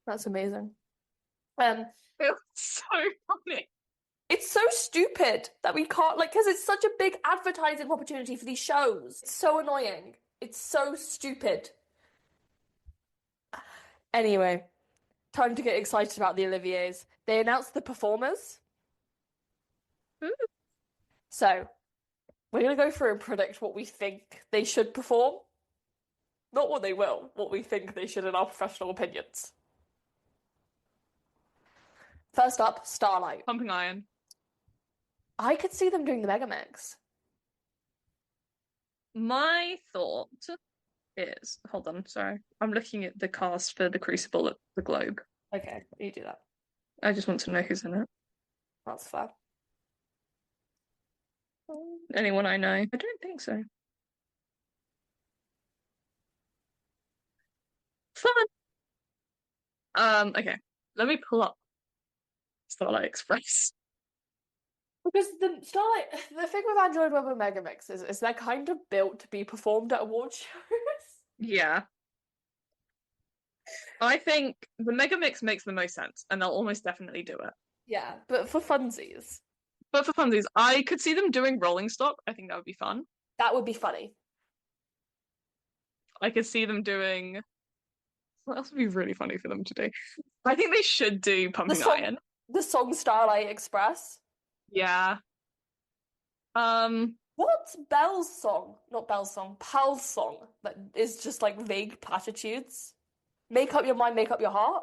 That's amazing. Um, It was so funny. it's so stupid that we can't like because it's such a big advertising opportunity for these shows. It's so annoying. It's so stupid. Anyway, time to get excited about the Oliviers. They announced the performers. Ooh. So, we're gonna go through and predict what we think they should perform. Not what they will, what we think they should in our professional opinions. First up, Starlight. Pumping Iron. I could see them doing the Mega Mix. My thought is, hold on, sorry. I'm looking at the cast for the Crucible at the Globe. Okay, you do that. I just want to know who's in it. That's fair. Anyone I know? I don't think so. Fun. Okay. Let me pull up Starlight Express. Because the Starlight, the thing with Android Web and Mega Mix is they're kind of built to be performed at award shows. Yeah. I think the Mega Mix makes the most sense, and they'll almost definitely do it. Yeah, but for funsies, But for funsies, I could see them doing Rolling Stock. I think that would be fun. that would be funny. I could see them doing. What else would be really funny for them to do? I think they should do Pumping Iron. The song Starlight Express. Yeah. What's Belle's song? Not Belle's song, Pal's song that is just like vague platitudes. Make up your mind, make up your heart.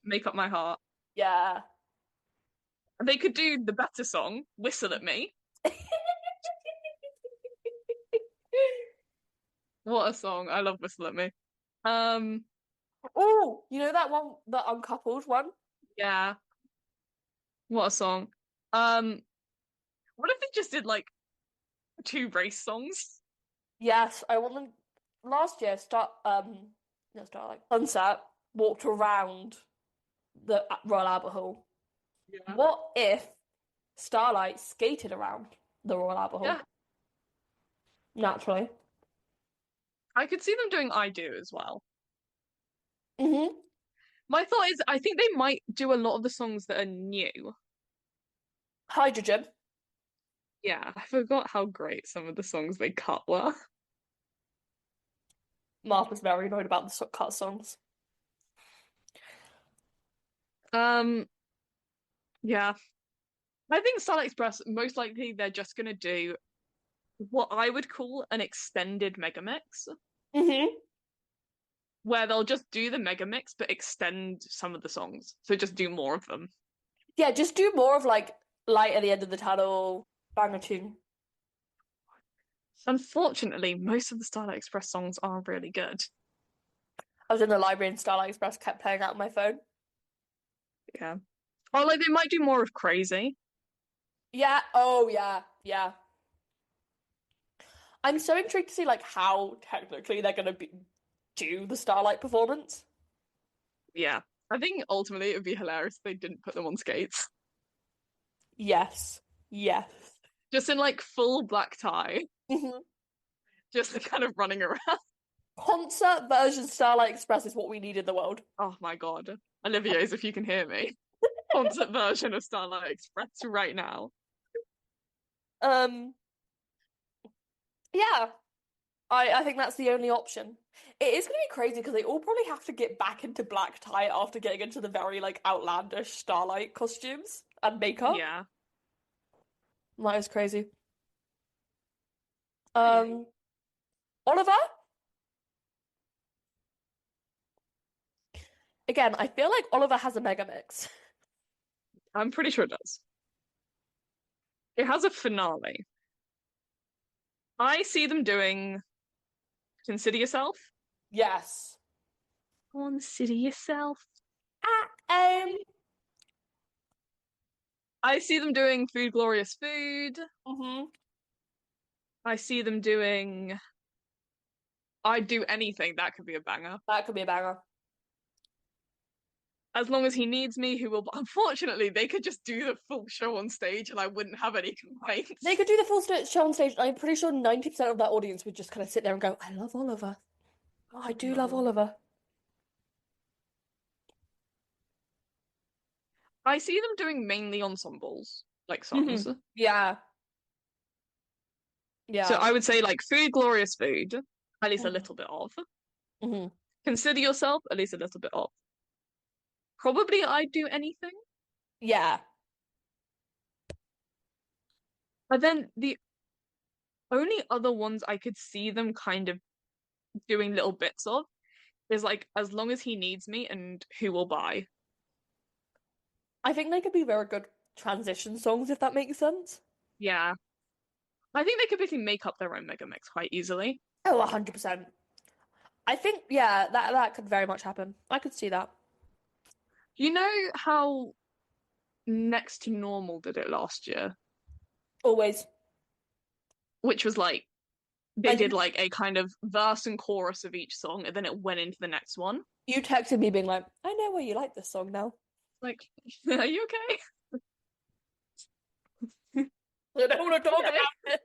Make Up My Heart. Yeah. They could do the better song, Whistle at Me. What a song. I love Whistle at Me. Oh, you know that one, the uncoupled one? Yeah. What a song. What if they just did like 2 race songs? Yes, I want them. Last year, no, Starlight Sunset walked around the Royal Albert Hall. Yeah. What if Starlight skated around the Royal Albert Hall? Yeah. Naturally. I could see them doing I Do as well. Mm-hmm. My thought is, I think they might do a lot of the songs that are new. Hydrogen. Yeah, I forgot how great some of the songs they cut were. Martha's very annoyed about the cut songs. Yeah. I think Starlight Express, most likely they're just gonna do what I would call an extended mega mix, Mm-hmm. where they'll just do the mega mix but extend some of the songs. So just do more of them. Yeah, just do more of like Light at the End of the Tunnel, banger tune. Unfortunately, most of the Starlight Express songs are really good. I was in the library and Starlight Express kept playing out on my phone. Yeah. Or like they might do more of Crazy. Yeah, oh yeah, yeah. I'm so intrigued to see like how technically they're gonna do the Starlight performance. Yeah. I think ultimately it would be hilarious if they didn't put them on skates. Yes. Yes. Just in like full black tie. Mm-hmm. Just kind of running around. Concert version Starlight Express is what we need in the world. Oh my god. Olivier's, if you can hear me. Concert version of Starlight Express right now. Yeah. I think that's the only option. It is gonna be crazy because they all probably have to get back into black tie after getting into the very like outlandish Starlight costumes and makeup. Yeah. That is crazy. Oliver? Again, I feel like Oliver has a mega mix. I'm pretty sure it does. It has a finale. I see them doing Consider Yourself. Yes. Consider Yourself. Um. I see them doing Food Glorious Food. Mm-hmm. I see them doing I'd Do Anything. That could be a banger. That could be a banger. As long as he needs me, who will. Unfortunately, they could just do the full show on stage and I wouldn't have any complaints. They could do the full show on stage. I'm pretty sure 90% of that audience would just kind of sit there and go, I love Oliver. Oh, I do love Oliver. I see them doing mainly ensembles, like songs. Yeah, So yeah. I would say like Food, Glorious Food, at least a Mhm. little bit of. Mhm. Consider Yourself, at least a little bit of. Probably I'd Do Anything. Yeah. But then the only other ones I could see them kind of doing little bits of is like As Long as He Needs Me and Who Will Buy. I think they could be very good transition songs if that makes sense. Yeah. I think they could basically make up their own mega mix quite easily. Oh, 100%. I think, yeah, that could very much happen. I could see that. You know how Next to Normal did it last year? Always. Which was like they And did like a kind of verse and chorus of each song, and then it went into the next one. you texted me being like, I know why you like this song now. Like, are you okay? I don't want to talk Okay. about it.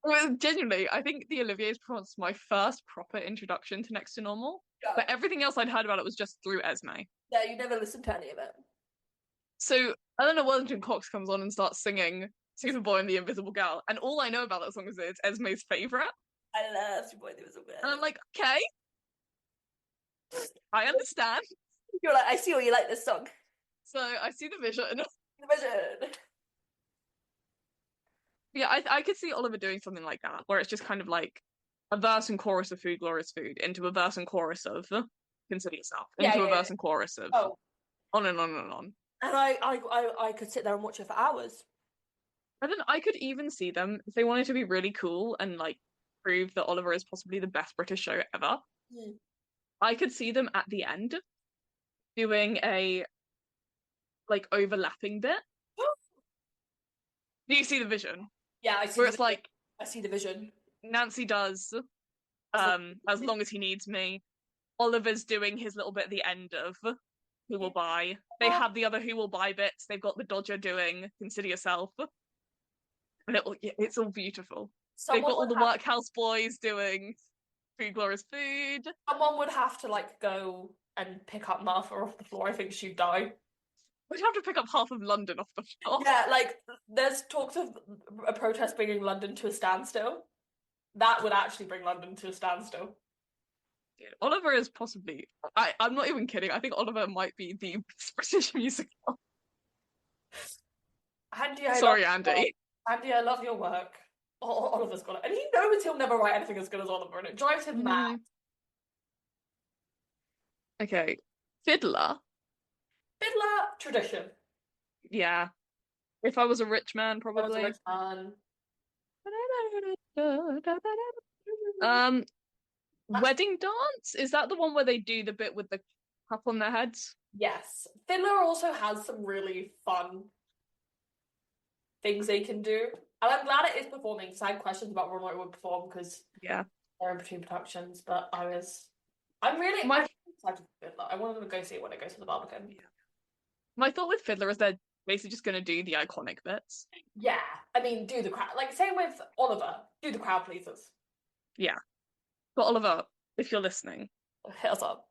Well, genuinely, I think the Olivier's performance was my first proper introduction to Next to Normal. Yeah. But everything else I'd heard about it was just through Esme. Yeah, you never listened to any of it. So Eleanor Worthington Cox comes on and starts singing Superboy and the Invisible Girl, and all I know about that song is that it's Esme's favorite. I love Superboy the Invisible And I'm Girl. like, okay, I understand. You're like, I see why you like this song. So I see the vision. The vision. Yeah, I could see Oliver doing something like that, where it's just kind of like a verse and chorus of Food, Glorious Food, into a verse and chorus of Consider Yourself, Yeah, into a yeah, yeah. verse and chorus of Oh, on and on and on. and I could sit there and watch it for hours. And then I could even see them if they wanted to be really cool and like prove that Oliver is possibly the best British show ever. Mm. I could see them at the end doing a like overlapping bit. Do you see the vision? Yeah, I see Where the it's vision. like I see the vision. Nancy does As long As Long as He Needs Me. Oliver's doing his little bit at the end of Who Will Buy. They have the other Who Will Buy bits. They've got the Dodger doing Consider Yourself. And it's all beautiful. They've someone got all would the have workhouse boys doing Food Glorious Food. someone would have to like go and pick up Martha off the floor. I think she'd die. We'd have to pick up half of London off the floor. Yeah, like there's talks of a protest bringing London to a standstill. That would actually bring London to a standstill. Oliver is possibly, I'm not even kidding. I think Oliver might be the best British musical. Andy, I Sorry, love Andy. Andy, I love your work. Oliver's got it, and he knows he'll never write anything as good as Oliver, and it drives him mad. Okay. Fiddler. Fiddler tradition. Yeah. If I Was a Rich Man, That was a probably. rich man. Um, Wedding Dance? Is that the one where they do the bit with the cup on their heads? Yes, Fiddler also has some really fun things they can do, and I'm glad it is performing because I had questions about whether or not it would perform because Yeah. they're in between productions. But I'm My excited for Fiddler. I want to go see it when it goes to the Barbican. my thought with Fiddler is they're basically just gonna do the iconic bits. Yeah, I mean, do the crowd like same with Oliver. Do the crowd pleasers. Yeah. But Oliver, if you're listening, Hit us up.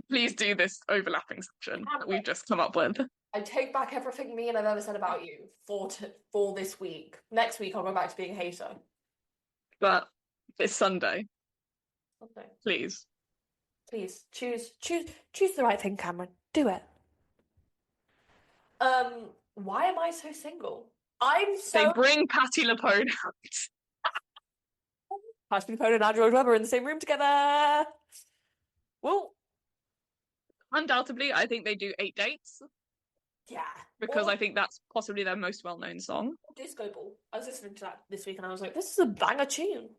please do this overlapping section that we've just come up with. I take back everything me and I've ever said about you for this week. Next week I'll go back to being a hater. But it's Sunday. Okay. Please. Please choose the right thing, Cameron. Do it. Why am I so single? I'm They so bring Patti LuPone out. Patti LuPone and Andrew Lloyd Webber in the same room together. Well, Undoubtedly, I think they do 8 Dates yeah. because Or I think that's possibly their most well-known song. Disco Ball. I was listening to that this week and I was like, this is a banger tune.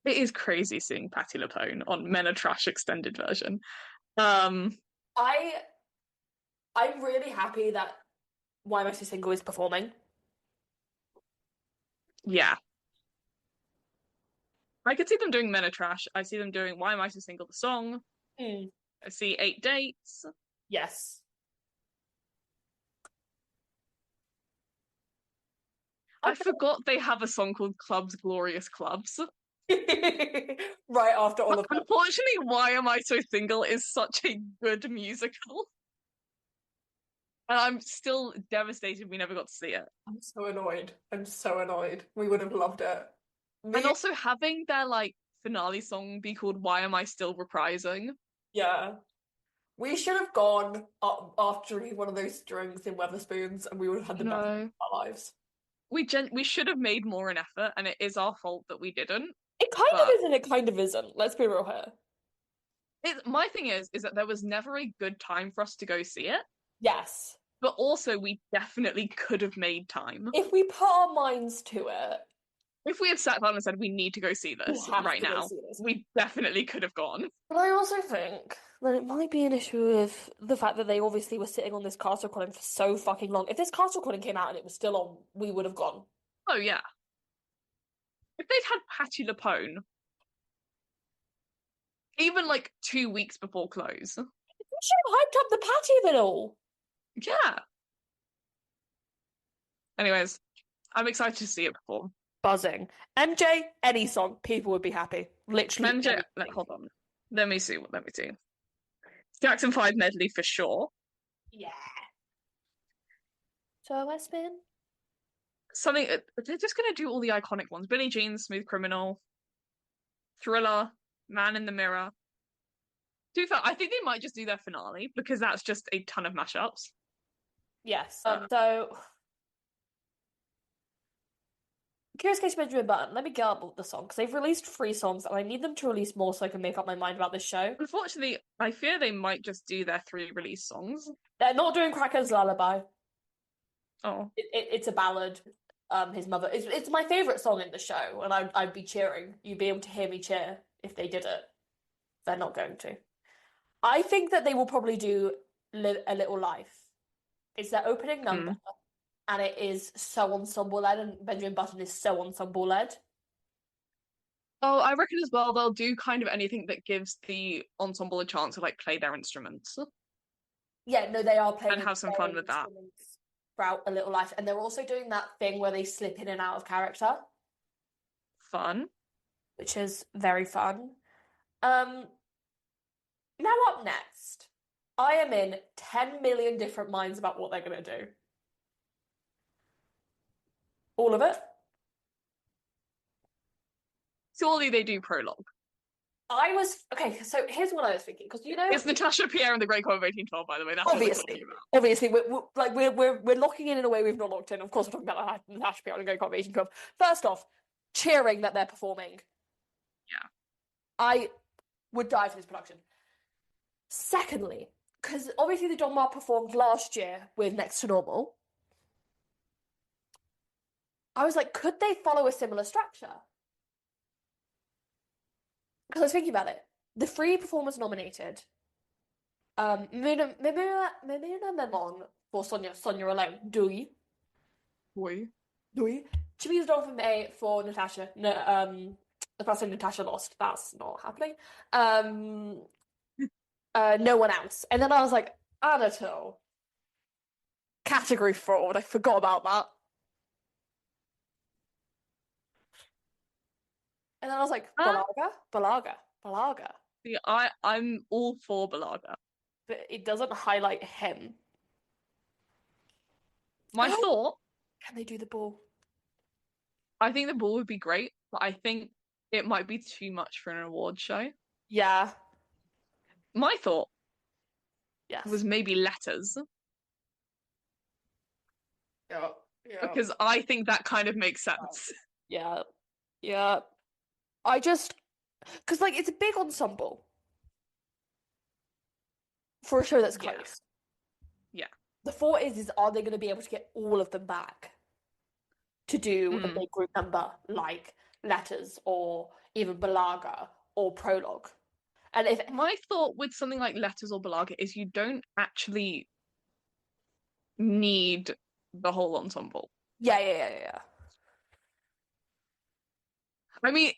It is crazy seeing Patti LuPone on Men Are Trash extended version. I'm really happy that Why Am I So Single is performing. Yeah. I could see them doing Men Are Trash. I see them doing Why Am I So Single, the song. Mm. I see 8 Dates. Yes. I forgot they have a song called Clubs, Glorious Clubs. Right after all of that. Unfortunately, Why Am I So Single is such a good musical. And I'm still devastated we never got to see it. I'm so annoyed. I'm so annoyed. We would have loved it. And Me, also having their like finale song be called Why Am I Still Reprising? yeah. We should have gone up after drinking one of those drinks in Weatherspoons, and we would have had the best of No. our lives. We should have made more an effort, and it is our fault that we didn't. It kind of But is and it kind of isn't. Let's be real here. my thing is that there was never a good time for us to go see it. Yes. But also we definitely could have made time. If we put our minds to it, If we had sat down and said we need to go see we this have right to go now, see this. we definitely could have gone. But I also think that it might be an issue with the fact that they obviously were sitting on this cast recording for so fucking long. If this cast recording came out and it was still on, we would have gone. Oh yeah. If they'd had Patti LuPone, even like 2 weeks before close. We should have hyped up the Patty of it all. Yeah. Anyways, I'm excited to see it perform. Buzzing. MJ, any song, people would be happy. Literally. MJ, hold on. Let me see. Jackson 5 medley for sure. Yeah. So I spin. Something they're just gonna do all the iconic ones. Billie Jean, Smooth Criminal, Thriller, Man in the Mirror. To be fair, I think they might just do their finale because that's just a ton of mashups. Yes. So Curious Case of Benjamin Button, let me get up the song because they've released 3 songs and I need them to release more so I can make up my mind about this show. Unfortunately, I fear they might just do their 3 release songs. They're not doing Cracker's Lullaby. Oh. It's a ballad. His mother. It's my favorite song in the show, and I'd be cheering. You'd be able to hear me cheer if they did it. They're not going to. I think that they will probably do A Little Life. It's their opening number, and it is so ensemble led, and Benjamin Button is so ensemble led. Oh, I reckon as well they'll do kind of anything that gives the ensemble a chance to like play their instruments. Yeah, no, they are playing and have some fun with that throughout A Little Life, and they're also doing that thing where they slip in and out of character. Fun. Which is very fun. Now up next, I am in 10 million different minds about what they're going to do. All of it? Surely they do prologue. Okay, so here's what I was thinking, because it's Natasha Pierre and the Great Court of 1812, by the way. That's obviously, we're locking in a way we've not locked in. Of course, we're talking about Natasha Pierre and the Great Court of 1812. First off, cheering that they're performing. Yeah, I would die for this production. Secondly, because obviously the Dartnall performed last year with Next to Normal. I was like, could they follow a similar structure? Because I was thinking about it. The 3 performers nominated. Mimina Memon for Sonia alone. Dui. Chibi's Dolphin May for Natasha. No, the person Natasha lost. That's not happening. No one else. And then I was like, Anatole. Category fraud. I forgot about that. And then I was like, Balaga. See, I'm all for Balaga. But it doesn't highlight him. My thought... Can they do the ball? I think the ball would be great, but I think it might be too much for an award show. Yeah. My thought was maybe letters. Yeah. Because I think that kind of makes sense. Yeah. Because like it's a big ensemble for a show that's close. Yeah. The thought is are they going to be able to get all of them back to do a big group number like Letters or even Balaga or Prologue? And if my thought with something like Letters or Balaga is you don't actually need the whole ensemble. Yeah. I mean,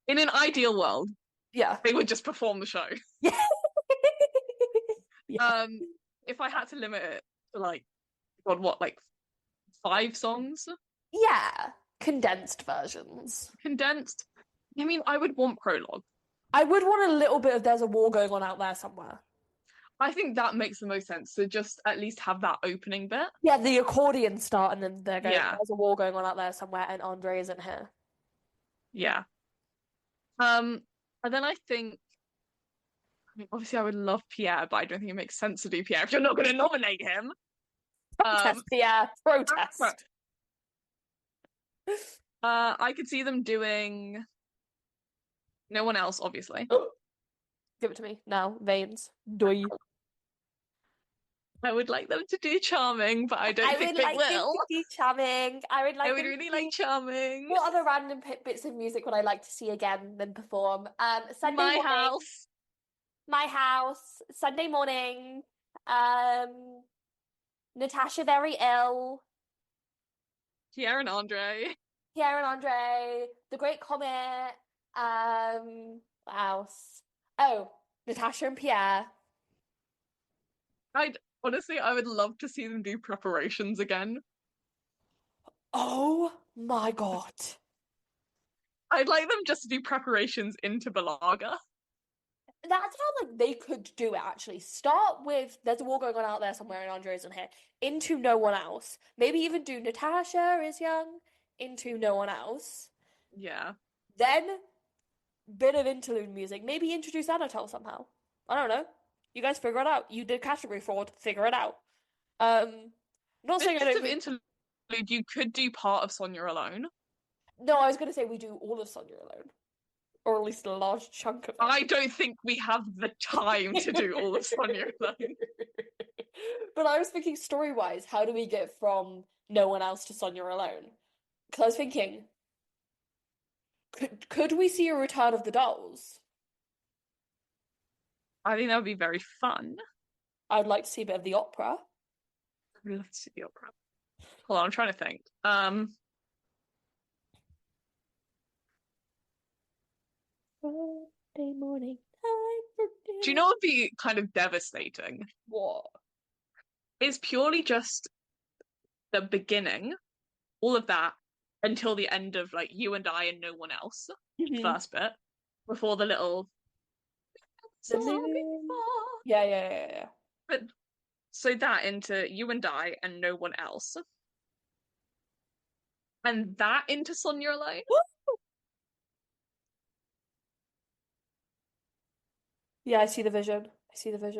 in an ideal world, they would just perform the show. Yeah. If I had to limit it to like 5 songs? Yeah, condensed versions. I mean, I would want prologue. I would want a little bit of there's a war going on out there somewhere. I think that makes the most sense to just at least have that opening bit. Yeah, the accordion start and then they're going, Yeah, there's a war going on out there somewhere and Andre isn't here. yeah. And then I think, I mean, obviously I would love Pierre, but I don't think it makes sense to do Pierre if you're not going to nominate him. Protest, Pierre, protest. I could see them doing no one else, obviously. Give it to me now, veins. Doi. I would like them to do Charming, but I don't think they will. Them to do Charming. I would really like Charming. What other random bits of music would I like to see again than perform? Sunday My morning. House. My House. Sunday morning. Natasha Very Ill. Pierre and Andre. Pierre and Andre. The Great Comet. What else? Oh, Natasha and Pierre. Honestly, I would love to see them do Preparations again. Oh my God. I'd like them just to do Preparations into Balaga. That's how like they could do it actually. Start with there's a war going on out there somewhere and Andre isn't here. Into No One Else. Maybe even do Natasha is young into No One Else. Yeah. Then bit of interlude music. Maybe introduce Anatole somehow. I don't know. You guys figure it out. You did category fraud. Figure it out. Not saying I don't think... interlude, you could do part of Sonia Alone. No, I was going to say we do all of Sonia Alone. Or at least a large chunk of it. I don't think we have the time to do all of Sonia Alone. But I was thinking story-wise, how do we get from No One Else to Sonia Alone? Because I was thinking, could we see a return of the dolls? I think that would be very fun. I'd like to see a bit of the opera. I'd love to see the opera. Hold on, I'm trying to think. Friday morning time for dinner. Do you know what would be kind of devastating? What? It's purely just the beginning, all of that, until the end of like You and I and No One Else, first bit, before the little Yeah. But so that into You and I and No One Else. And that into Sonia Alone. Yeah, I see the vision.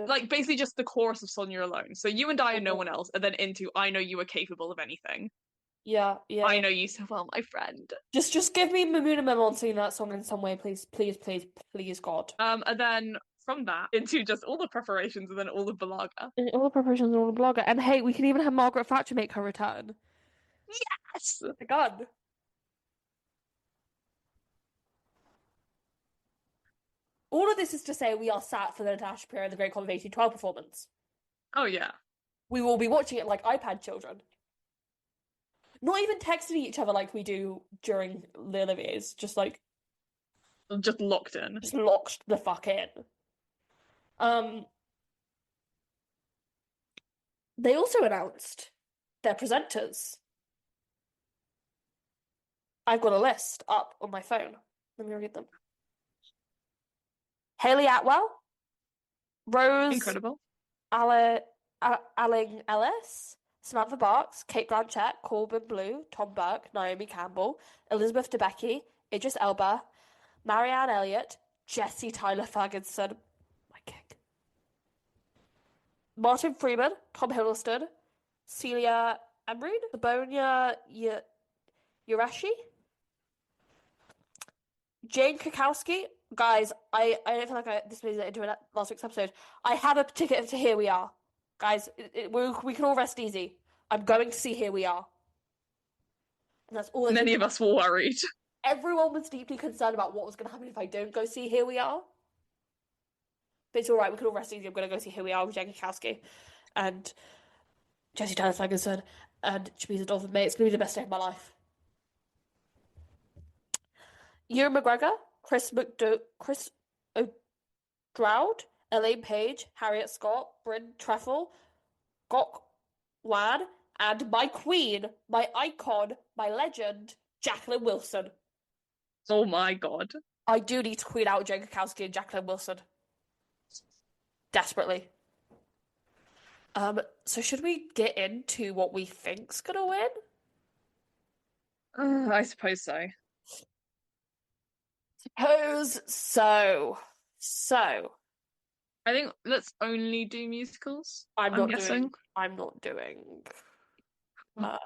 Like basically just the chorus of Sonia Alone. So You and I and No One Else, and then into I know you are capable of anything. Yeah. I know you so well, my friend. Just give me Mamuna Memon singing that song in some way, please, God. And then from that into just all the preparations and then all the Balaga. All the preparations and all the Balaga. And hey, we can even have Margaret Thatcher make her return. Yes! Oh my God. All of this is to say we are sat for the Natasha Pierre and the Great Comet of 1812 performance. Oh, yeah. We will be watching it like iPad children. Not even texting each other like we do during the Olivier's. Just like... Just locked in. Just locked the fuck in. They also announced their presenters. I've got a list up on my phone. Let me read them. Hayley Atwell, Rose Incredible. Alling Ellis, Samantha Barks, Kate Blanchett, Corbin Blue, Tom Burke, Naomi Campbell, Elizabeth Debicki, Idris Elba, Marianne Elliott, Jesse Tyler Ferguson, my king, Martin Freeman, Tom Hiddleston, Celia Amrine, Sabonia Urashi, Jane Krakowski. Guys, I don't feel like this plays into last week's episode. I have a ticket to Here We Are. Guys, we can all rest easy. I'm going to see Here We Are. And that's all. Many of us were worried. Everyone was deeply concerned about what was going to happen if I don't go see Here We Are. But it's all right. We can all rest easy. I'm going to go see Here We Are with Jane Krakowski and Jesse Tyler Ferguson and Chibiza Dolphin May. It's going to be the best day of my life. Ewan McGregor, Chris O'Dowd, Elaine Page, Harriet Scott, Bryn Treffel, Gok Wan, and my queen, my icon, my legend, Jacqueline Wilson. Oh my God. I do need to queen out Jane Krakowski and Jacqueline Wilson. Desperately. So should we get into what we think's gonna win? I suppose so. Suppose so. So I think let's only do musicals, I'm I'm not guessing. doing. I'm not doing. Uh,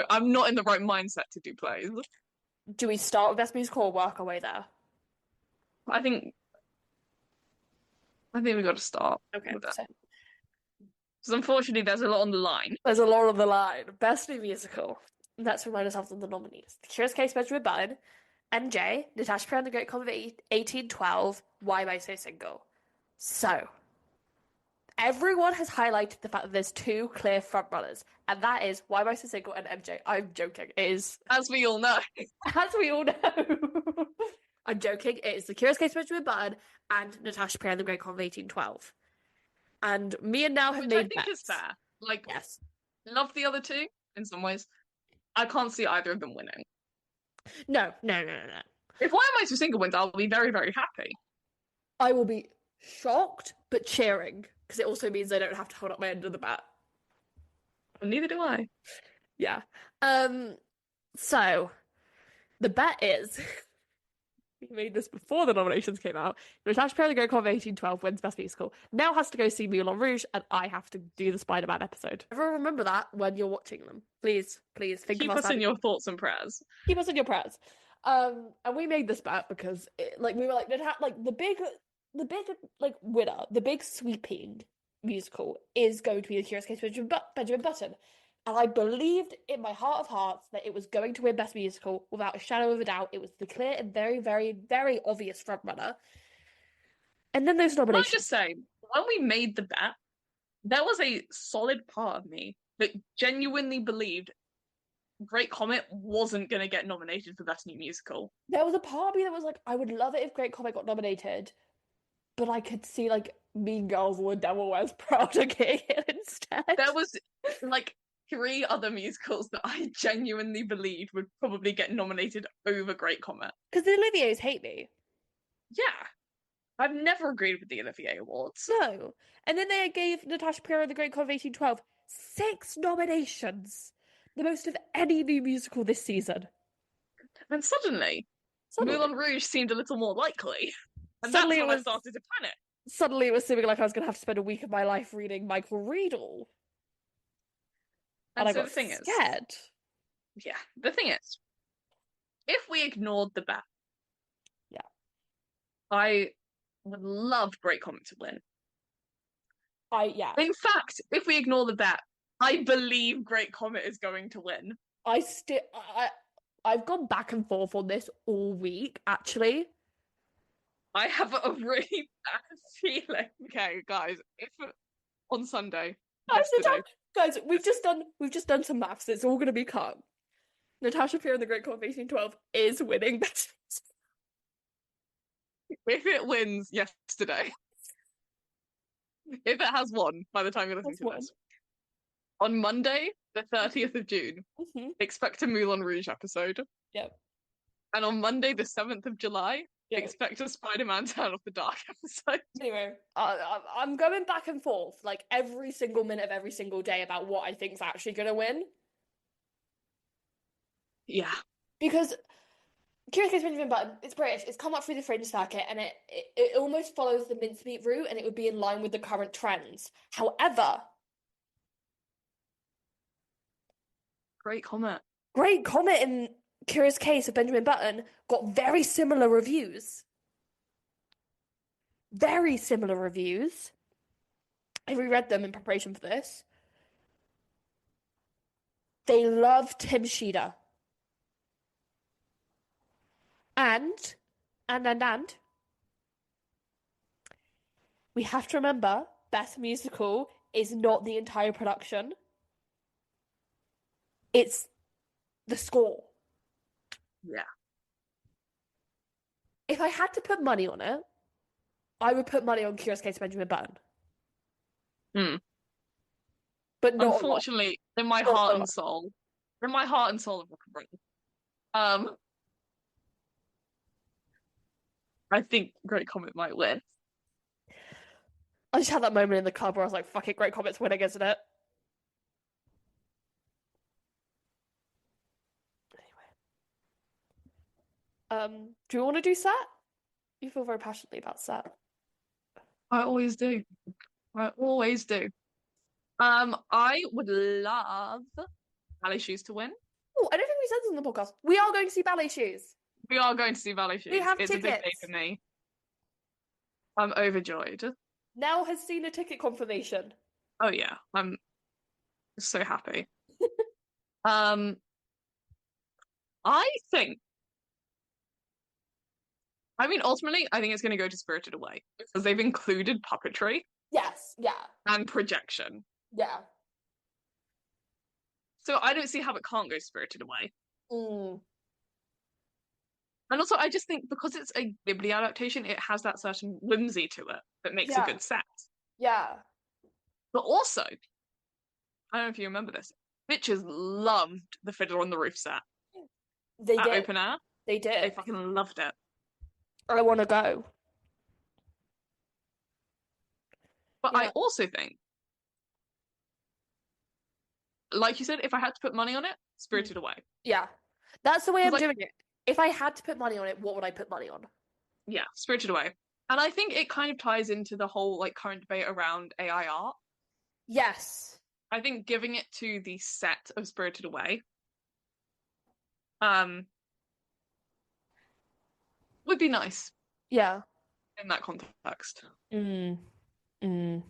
I'm not in the right mindset to do plays. do we start with best musical or work our way there? I think we got to start Okay. with that. So Because unfortunately, there's a lot on the line. there's a lot on the line. Best new musical. Let's remind ourselves of the nominees: The Curious Case, Benjamin Button, MJ, Natasha Peron, The Great Comet of 1812, Why Am I So Single? So, everyone has highlighted the fact that there's two clear frontrunners, and that is Why Am I So Single and MJ. I'm joking. It is, As we all know. as we all know. I'm joking. It is The Curious Case of Benjamin Button and Natasha Peron, The Great Comet of 1812. And me and Now have Which made I think bets. is fair. Like, Yes. love the other two in some ways. I can't see either of them winning. No. If Why Am I So Single wins, I'll be very, very happy. I will be shocked but cheering because it also means I don't have to hold up my end of the bat. Well, neither do I. Yeah. So the bet is we made this before the nominations came out. Natasha Peron, The Great Comet of 1812 wins Best Musical. Now has to go see Moulin Rouge, and I have to do the Spider-Man episode. Everyone remember that when you're watching them. Please think Keep of us in your thoughts and prayers. Keep us in your prayers. And we made this bet because we were like, the big like winner, the big sweeping musical is going to be The Curious Case of Benjamin Button. And I believed in my heart of hearts that it was going to win Best Musical without a shadow of a doubt. It was the clear and very, very, very obvious frontrunner. And then those nominations. Can I just say, when we made the bet, there was a solid part of me that genuinely believed Great Comet wasn't going to get nominated for Best New Musical. There was a part of me that was like, I would love it if Great Comet got nominated, but I could see like Mean Girls or The Devil Wears Prada getting it instead. There was like 3 other musicals that I genuinely believed would probably get nominated over Great Comet. Because the Oliviers hate me. Yeah. I've never agreed with the Olivier Awards. No. And then they gave Natasha Peron, The Great Comet of 1812 6 nominations. The most of any new musical this season. And suddenly, Moulin Rouge seemed a little more likely. And suddenly that's when I started to panic. Suddenly it was seeming like I was going to have to spend a week of my life reading Michael Riedel. And I got scared. The thing is, if we ignored the bet, I would love Great Comet to win. In fact, if we ignore the bet, I believe Great Comet is going to win. I've gone back and forth on this all week, actually. I have a really bad feeling. Okay, guys, if on Sunday, guys, we've just done some maths. It's all going to be calm. Natasha Peron, The Great Comet of 1812 is winning Best If it wins yesterday, if it has won by the time you're listening to this, on Monday, the 30th of June, expect a Moulin Rouge episode. Yep. And on Monday, the 7th of July, expect a Spider-Man Turn Off the Dark episode. Anyway, I'm going back and forth like every single minute of every single day about what I think's actually going to win. Yeah. Because Curious Case of Benjamin Button, it's British, it's come up through the fringe circuit, and it almost follows the mincemeat route, and it would be in line with the current trends. However, Great Comet and Curious Case of Benjamin Button got very similar reviews. Very similar reviews. I reread them in preparation for this. They love Tim Sheeder. And we have to remember, Best Musical is not the entire production. It's the score. Yeah. If I had to put money on it, I would put money on Curious Case of Benjamin Button. But not unfortunately, in my heart and soul of rock and roll, I think Great Comet might win. I just had that moment in the club where I was like, fuck it, Great Comet's winning, isn't it? Do you want to do set? You feel very passionately about set. I always do. I always do. I would love Ballet Shoes to win. Oh, I don't think we said this on the podcast. We are going to see Ballet Shoes. We are going to see Ballet Shoes. We have It's tickets. a big day for me. I'm overjoyed. Nell has seen a ticket confirmation. Oh yeah, I'm so happy. Um, I think. I mean, ultimately, I think it's going to go to Spirited Away because they've included puppetry Yes, yeah, and projection. yeah. So I don't see how it can't go Spirited Away. Mm. And also, I just think because it's a Ghibli adaptation, it has that certain whimsy to it that makes a Yeah. good set. Yeah. But also, I don't know if you remember this, bitches loved the Fiddler on the Roof set They at did. Open Air. They They did. fucking loved it. I want to go. But Yeah. I also think, like you said, if I had to put money on it, Spirited Away. Yeah. That's the way I'm Like- doing it. If I had to put money on it, what would I put money on? Yeah, Spirited Away. And I think it kind of ties into the whole like current debate around AI art. Yes. I think giving it to the set of Spirited Away would be nice Yeah. in that context. Mm. Mm.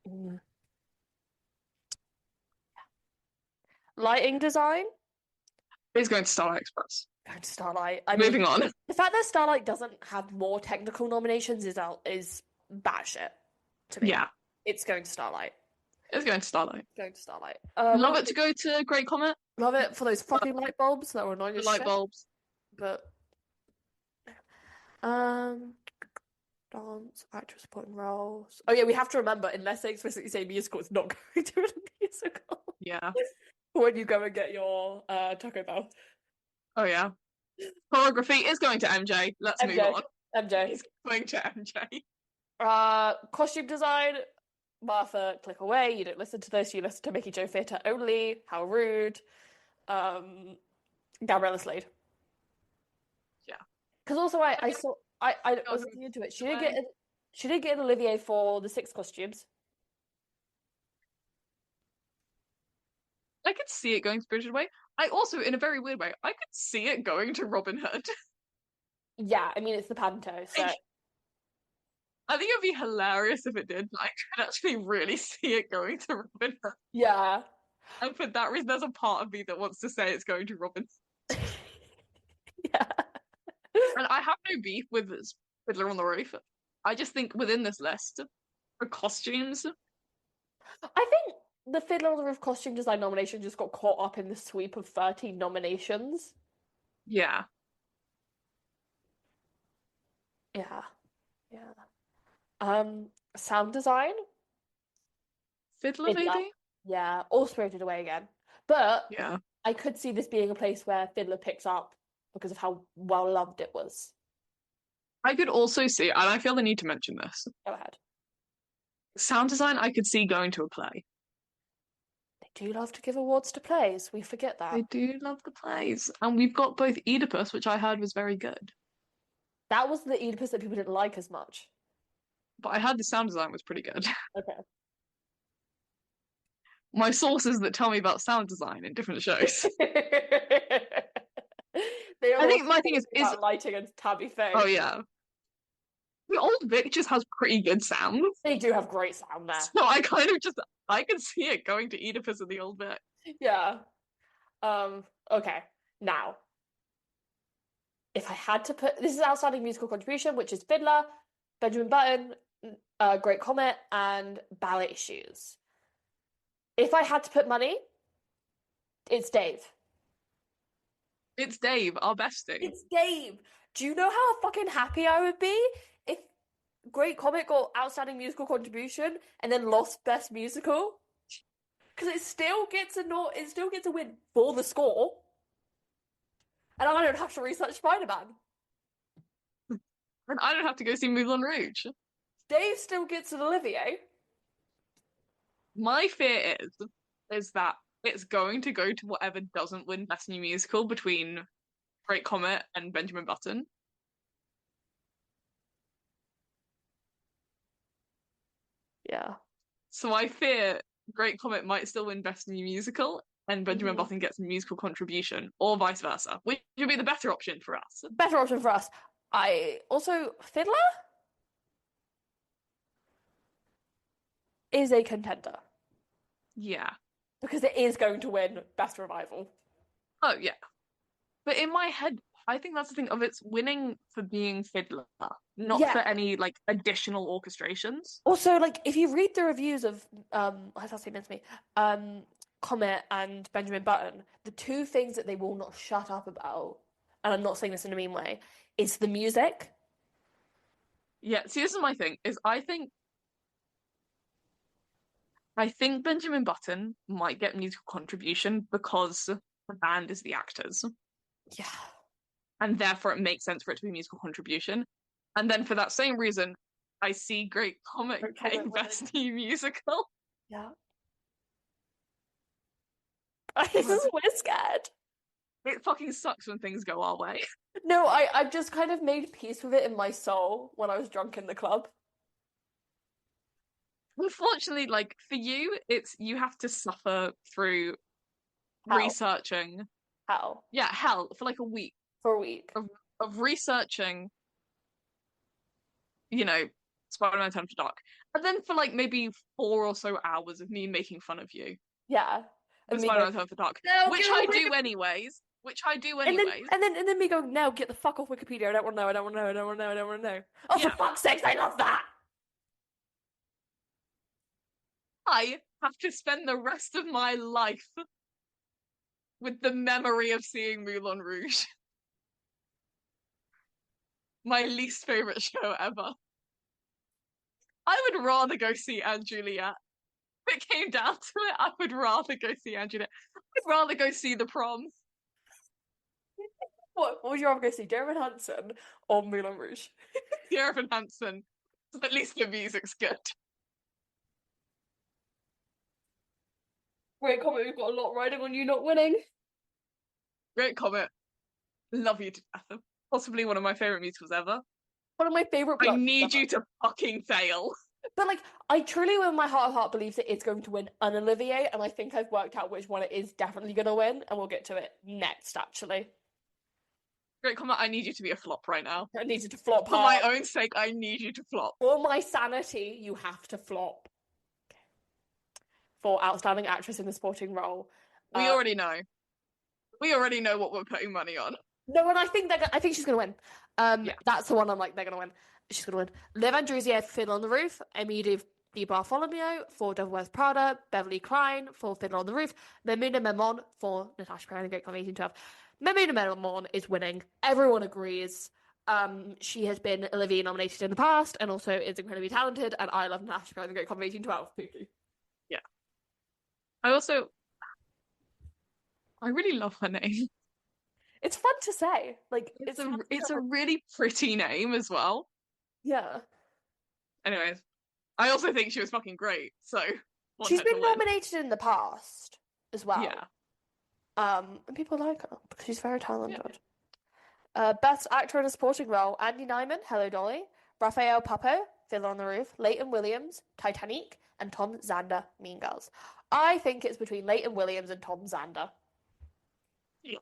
Mm. Lighting design? It's going to Starlight Express. Going to Starlight. I mean, Moving on. the fact that Starlight doesn't have more technical nominations is batshit to me. Yeah, It's going to Starlight. it's going to Starlight. Going to Starlight. Love it to go to Great Comet. Love it for those fucking light bulbs that were annoying The as light shit. bulbs. But dance, actress supporting roles. Oh yeah, we have to remember, unless they explicitly say musical, it's not going to be a musical. Yeah. When you go and get your Taco Bell. Oh yeah. Choreography is going to MJ. Let's move MJ. on. MJ. It's going to MJ. Costume design. Martha, click away. You don't listen to this. You listen to Mickey Jo Theatre only. How rude. Gabriella Slade. Yeah. Because also I saw I was looking into it. She did get an Olivier for the 6 costumes. I could see it going Spirited Away. I also, in a very weird way, I could see it going to Robin Hood. Yeah, I mean it's the Panto, so I think it'd be hilarious if it did, but I could actually really see it going to Robin Hood. yeah. And for that reason, there's a part of me that wants to say it's going to Robin Hood. Yeah. And I have no beef with Fiddler on the Roof. I just think within this list, for costumes, I think the Fiddler on the Roof costume design nomination just got caught up in the sweep of 13 nominations. yeah. Yeah. Yeah. Sound design? Fiddler, Fiddler. maybe? Yeah, or Spirited Away again. But Yeah. I could see this being a place where Fiddler picks up because of how well loved it was. I could also see, and I feel the need to mention this, Go ahead. sound design I could see going to a play. They do love to give awards to plays. We forget that. They do love the plays. And we've got both Oedipus, which I heard was very good. That was the Oedipus that people didn't like as much. But I heard the sound design was pretty good. Okay. My sources that tell me about sound design in different shows. They are I think also my thing is about lighting and Tabby Faye. oh yeah. The old Vic just has pretty good sound. They do have great sound there. So I kind of just I can see it going to Oedipus and the old Vic. Yeah. Okay. Now, if I had to put this is outstanding musical contribution, which is Fiddler, Benjamin Button, Great Comet, and Ballet Shoes. If I had to put money, it's Dave. It's Dave, our bestie. It's Dave. Do you know how fucking happy I would be if Great Comet got outstanding musical contribution and then lost best musical? Because it still gets a win for the score. And I don't have to research Spider-Man. then I don't have to go see Moulin Rouge. Dave still gets an Olivier. My fear is that it's going to go to whatever doesn't win Best New Musical between Great Comet and Benjamin Button. Yeah. So I fear Great Comet might still win Best New Musical and Benjamin Mhm. Button gets a musical contribution, or vice versa, which would be the better option for us. Better option for us. I also Fiddler is a contender Yeah. because it is going to win Best Revival. Oh, yeah. But in my head, I think that's the thing of it's winning for being Fiddler, not for Yeah. any like additional orchestrations. Also, like if you read the reviews of I was say meant to me, Comet and Benjamin Button, the two things that they will not shut up about, and I'm not saying this in a mean way, is the music. Yeah, see, this is my thing, is I think Benjamin Button might get musical contribution because the band is the actors, Yeah. and therefore it makes sense for it to be musical contribution. And then for that same reason, I see Great Comet Great getting Comet winning. Best New Musical. Yeah. We're scared. It fucking sucks when things go our way. No, I just kind of made peace with it in my soul when I was drunk in the club. Unfortunately, like for you, it's you have to suffer through How? researching. How? Yeah, hell, for like a week For a week. of researching, you know, Spider-Man Turn After Dark. And then for like maybe 4 or so hours of me making fun of you Yeah. with And me going, Spider-Man Turn After Dark, no, which get I off do Wikipedia. anyways. Which I do And then anyways. and then me going, no, get the fuck off Wikipedia. I don't want to know, I don't want to know, I don't want to know, I don't want to know. Oh, for Yeah, fuck's sakes, I love that. I have to spend the rest of my life with the memory of seeing Moulin Rouge. My least favorite show ever. I would rather go see Anne Juliet. If it came down to it, I would rather go see Anne Juliet. I'd rather go see the prom. What would you rather go see, Darren Hanson or Moulin Rouge? Dear Evan Hansen. At least the music's good. Great comment, we've got a lot riding on you not winning. Great comment. Love you to death. Possibly one of my favorite musicals ever. One of my favorite I productions need ever. you to fucking fail. But like, I truly, in my heart of heart, believes that it's going to win an Olivier, and I think I've worked out which one it is definitely going to win, and we'll get to it next. Actually, Great comment. I need you to be a flop right now. I need you to flop For hard. my own sake, I need you to flop. For my sanity, you have to flop. For outstanding actress in the supporting role. We already know. We already know what we're putting money on. No, and I think she's gonna win. Yeah. That's the one I'm like they're gonna win. She's gonna win. Liv Andrewsy for Fiddler on the Roof, Emilie Di Bartholomew for Devil Wears Prada, Beverly Klein for Fiddler on the Roof, Memuna Memon for Natasha Perrin and Great Comet 1812. Memuna Memon is winning. Everyone agrees. She has been Olivier nominated in the past and also is incredibly talented, and I love Natasha Perrin and Great Comet 1812. Yeah. I really love her name. It's fun to say. Like It's a really pretty name as well. Yeah. Anyways, I also think she was fucking great. So She's been nominated in the past as well. Yeah. And people like her because she's very talented. Yeah. Best actor in a supporting role: Andy Nyman, Hello Dolly; Raphael Papo, Fiddler on the Roof; Leighton Williams, Titanic; and Tom Zander, Mean Girls. I think it's between Leighton Williams and Tom Zander. Yeah.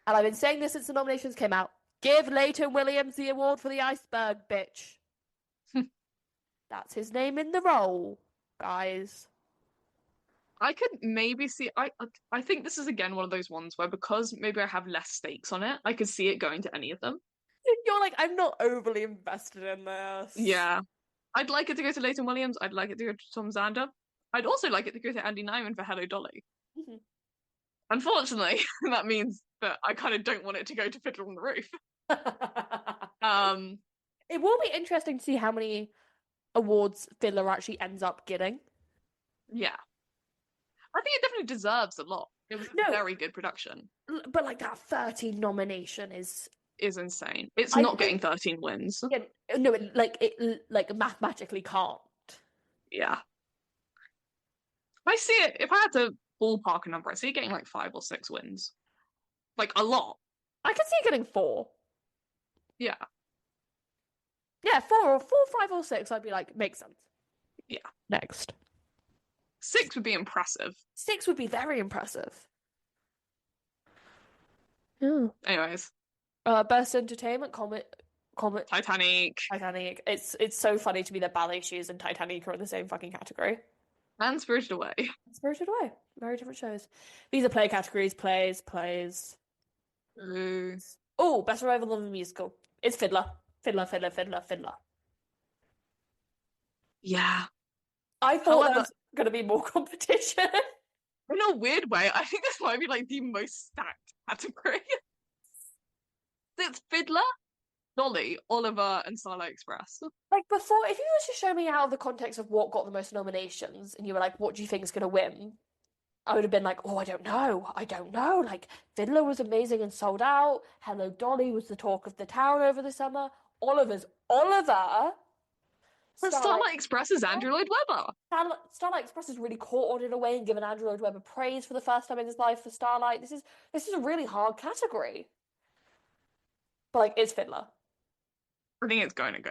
And I've been saying this since the nominations came out. Give Leighton Williams the award for the iceberg, bitch. That's his name in the role, guys. I could maybe see. I think this is again one of those ones where because maybe I have less stakes on it, I could see it going to any of them. You're like, I'm not overly invested in this. Yeah, I'd like it to go to Leighton Williams. I'd like it to go to Tom Zander. I'd also like it to go to Andy Nyman for Hello Dolly. Mm-hmm. Unfortunately, that means that I kind of don't want it to go to Fiddler on the Roof. It will be interesting to see how many awards Fiddler actually ends up getting. Yeah. I think it definitely deserves a lot. It was a very good production. But like that 13 nomination is is insane. It's I not getting think 13 wins. yeah, no, it mathematically can't. Yeah. I see it, if I had to ballpark a number, I see it getting like 5 or 6 wins. Like a lot. I could see it getting 4. Yeah. Yeah, 4, 5, or 6. I'd be like, makes sense. Yeah. Next. 6 would be impressive. 6 would be very impressive. Yeah. Anyways, Best entertainment comet Titanic Titanic. It's so funny to me that ballet shoes and Titanic are in the same fucking category. and Spirited Away. Spirited Away. Very different shows. These are play categories. Plays. Ooh. Oh, best revival of a musical. It's Fiddler. Fiddler. Yeah. I thought there However, was going to be more competition. in a weird way, I think this might be like the most stacked category. It's Fiddler, Dolly, Oliver, and Starlight Express. Like before, if you were to show me out of the context of what got the most nominations, and you were like, "What do you think is going to win?" I would have been like, "Oh, I don't know. Like Fiddler was amazing and sold out. Hello Dolly was the talk of the town over the summer. Oliver. But Starlight Express is Andrew Lloyd Webber. Starlight Express has really caught on in a way and given Andrew Lloyd Webber praise for the first time in his life for Starlight. This is a really hard category, but like, it's Fiddler. I think it's going to go.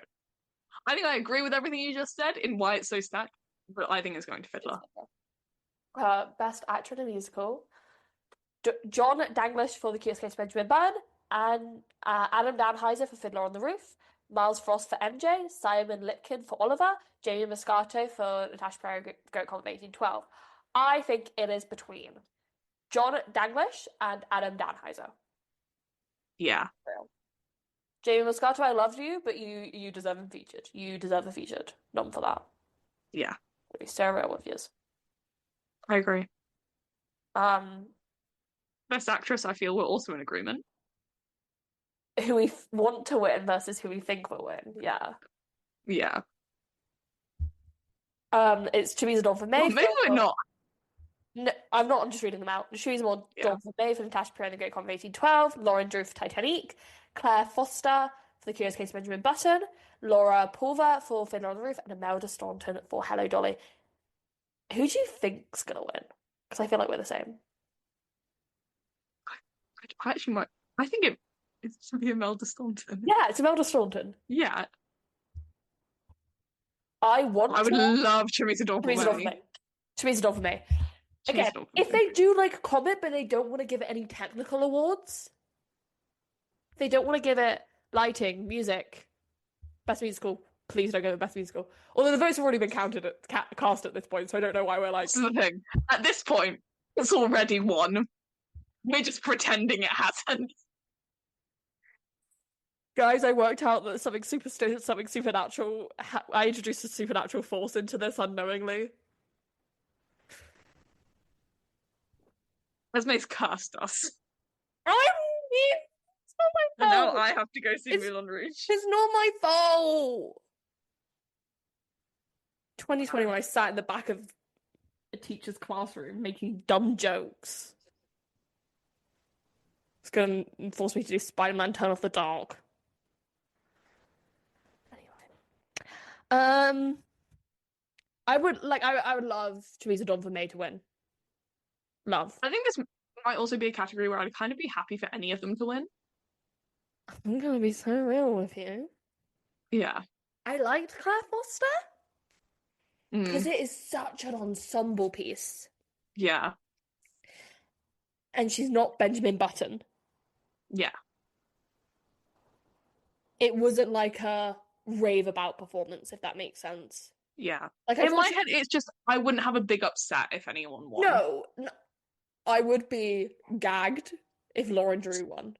I think I agree with everything you just said in why it's so stacked, but I think it's going to Fiddler. Best actor in a musical. John Danglish for The Curious Case of Benjamin Byrne, and Adam Danheiser for Fiddler on the Roof, Miles Frost for MJ, Simon Lipkin for Oliver, Jamie Moscato for Natasha Perry Goat Comet 1812. I think it is between John Danglish and Adam Danheiser. Yeah. Jamie Moscato, I loved you, but you deserve him featured. You deserve a featured. None for that. Yeah. Be so real with yours. I agree. Um, Best actress, I feel we're also in agreement. who we want to win versus who we think will win. Yeah. Yeah. It's Theresa Dawn for May. Well, maybe we're not. No, I'm not. I'm just reading them out. Theresa Dawn for May for Natasha Perry and the Great Comet 1812. Lauren Drew for Titanic. Claire Foster for The Curious Case of Benjamin Button. Laura Pulver for Fiddler on the Roof, and Imelda Staunton for Hello Dolly. Who do you think's gonna win? Because I feel like we're the same. I actually might. I think it's to be Imelda Staunton. Yeah, it's Imelda Staunton. Yeah. I would love Theresa Dawn for Theresa Dawn for May. May. Theresa Dawn for May. Again, if they do like Comet, but they don't want to give it any technical awards, they don't want to give it lighting, music, best musical. Please don't give it best musical. Although the votes have already been cast at this point, so I don't know why we're like. This is the thing. At this point, it's already won. We're just pretending it hasn't. Guys, I worked out that something supernatural. I introduced a supernatural force into this unknowingly. Esme's cursed us. It's not my fault. And now I have to go see Moulin Rouge. It's not my fault. 2021, I sat in the back of a teacher's classroom making dumb jokes. It's gonna force me to do Spider-Man Turn Off the Dark. Anyway. I would love Theresa Dawn for May to win. Love. I think this might also be a category where I'd kind of be happy for any of them to win. I'm gonna be so real with you. Yeah. I liked Claire Foster because it is such an ensemble piece. Yeah. And she's not Benjamin Button. Yeah. It wasn't like a rave about performance, if that makes sense. Yeah. Like in my head, it's just I wouldn't have a big upset if anyone won. No, I would be gagged if Lauren Drew won.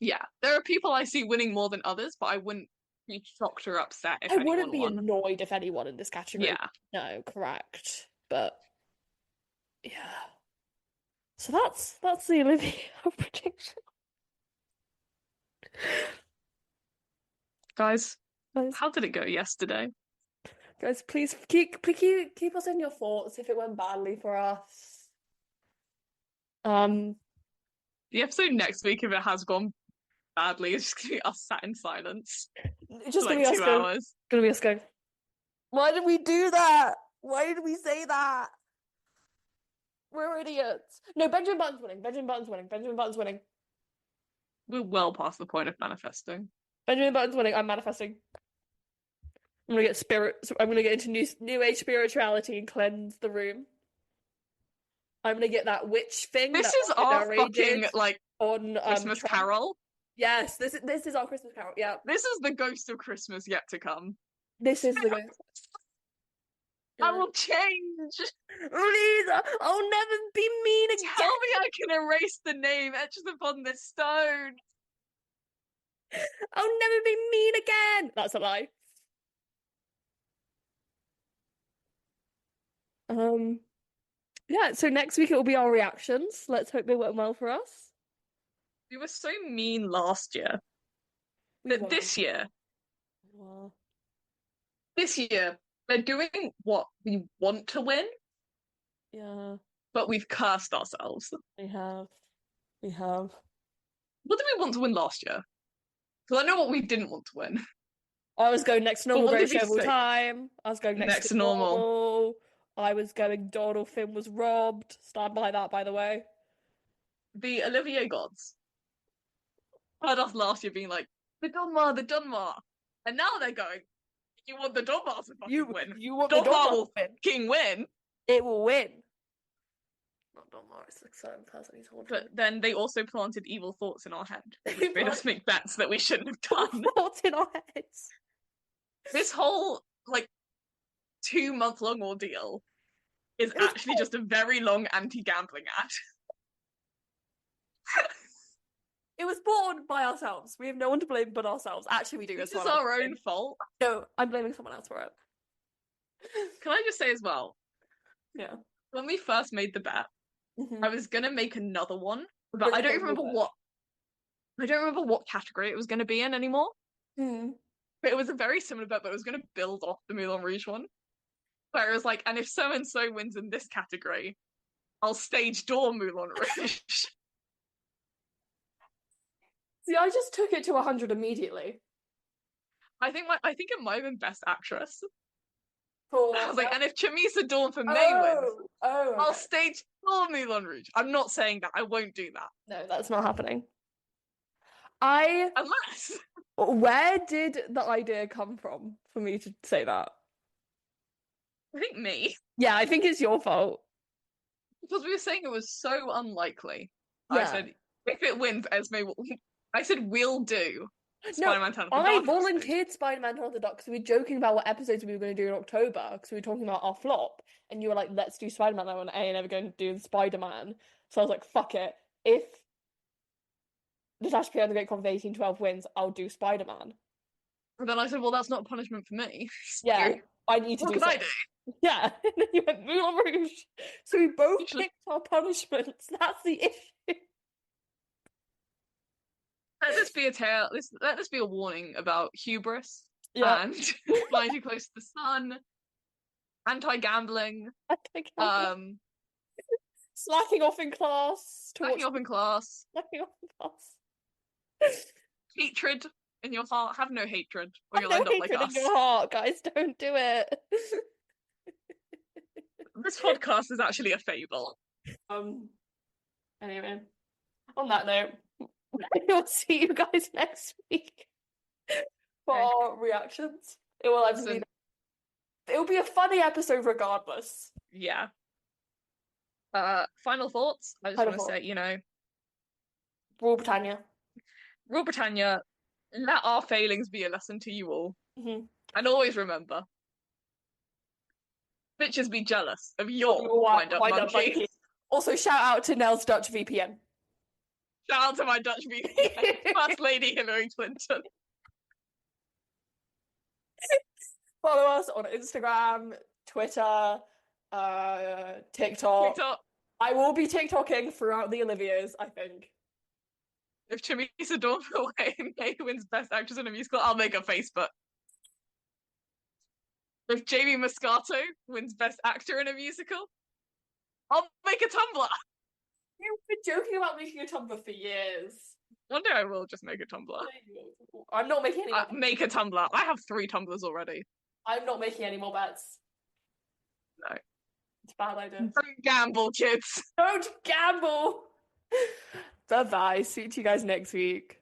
Yeah, there are people I see winning more than others, but I wouldn't be shocked or upset if anyone won. I wouldn't be annoyed if anyone in this category. Yeah. No, correct. But yeah. So that's the Olivier prediction. Guys, how did it go yesterday? Guys, please keep us in your thoughts if it went badly for us. The episode next week, if it has gone badly. It's just gonna be us sat in silence It's for just gonna like be us 2 going. hours. Gonna be us going. Why did we do that? Why did we say that? We're idiots. No, Benjamin Button's winning. Benjamin Button's winning. Benjamin Button's winning. We're well past the point of manifesting. Benjamin Button's winning. I'm manifesting. I'm gonna get spirit. I'm gonna get into new age spirituality and cleanse the room. I'm gonna get that witch thing. This that is our fucking like on Christmas Trump. Carol. Yes, this is our Christmas Carol. Yeah, this is the ghost of Christmas yet to come. This is the ghost. I will change. Please, I'll never be mean again. Tell me I can erase the name etched upon this stone. I'll never be mean again. That's a lie. Yeah, so next week it will be our reactions. Let's hope they went well for us. We were so mean last year. But this year, they're doing what we want to win. Yeah. But we've cursed ourselves. We have. We have. What did we want to win last year? Because I know what we didn't want to win. I was going next to normal, greatest show of all time. I was going next to normal. I was going Donald Finn was robbed. Stand by that, by the way. The Olivier gods heard us last year being like, the Donmar, the Donmar. And now they're going, you want the Donmar to fucking win. You want Donmar the Donmar will fucking win. It will win. Not Donmar, it's a certain person who's haunted. But then they also planted evil thoughts in our head. Which made us make bets that we shouldn't have done. Thoughts in our heads. This whole, 2-month-long ordeal is actually just a very long anti-gambling ad. It was born by ourselves. We have no one to blame but ourselves. Actually, we do. This is our own fault. No, I'm blaming someone else for it. Can I just say as well? Yeah. When we first made the bet, I was gonna make another one, but I don't remember what category it was gonna be in anymore. But it was a very similar bet, but it was gonna build off the Moulin Rouge one. Where it was like, and if so and so wins in this category, I'll stage door Moulin Rouge. See, I just took it to 100 immediately. I think it might have been Best Actress. Cool. I was like, and if Chamisa Dawn for May wins, okay. I'll stage door Moulin Rouge. I'm not saying that. I won't do that. No, that's not happening. Unless. Where did the idea come from for me to say that? I think me. Yeah, I think it's your fault. Because we were saying it was so unlikely. Yeah. I said, if it wins, Esme will... I said, we'll do Spider-Man Turn Off the I Dark volunteered Spider-Man Turn Off the Dark because we were joking about what episodes we were going to do in October because we were talking about our flop. And you were like, let's do Spider-Man. I went, I ain't never going to do Spider-Man. So I was like, fuck it. If Natasha Pierre and the Great Con of 1812 wins, I'll do Spider-Man. And then I said, well, that's not punishment for me. Yeah, I need to do something. What can I do? Yeah, and then you went Moulin Rouge. So we both picked our punishments. That's the issue. Let this be a tale. Let this be a warning about hubris and flying too close to the sun, anti-gambling, slacking off in class, hatred in your heart. Have no hatred, or you'll end up like us. In your heart, guys. Don't do it. This podcast is actually a fable. Anyway, on that note, we'll see you guys next week for our reactions. It will be a funny episode regardless. Yeah. Final thoughts. I just want to say, Rule Britannia. Rule Britannia. Let our failings be a lesson to you all. And always remember, bitches be jealous of your wind-up monkey. Also, shout out to Nell's Dutch VPN. Shout out to my Dutch VPN. First Lady Hillary Clinton. Follow us on Instagram, Twitter, TikTok. I will be TikToking throughout the Oliviers, I think. If Chamisa Dawn May wins Best Actress in a Musical, I'll make a Facebook. If Jamie Moscato wins Best Actor in a Musical, I'll make a Tumblr. You've been joking about making a Tumblr for years. One day I will just make a Tumblr. I'm not making any more Make a Tumblr. I have 3 Tumblrs already. I'm not making any more bets. No. It's a bad idea. Don't gamble, kids. Don't gamble! Bye-bye. See you guys next week.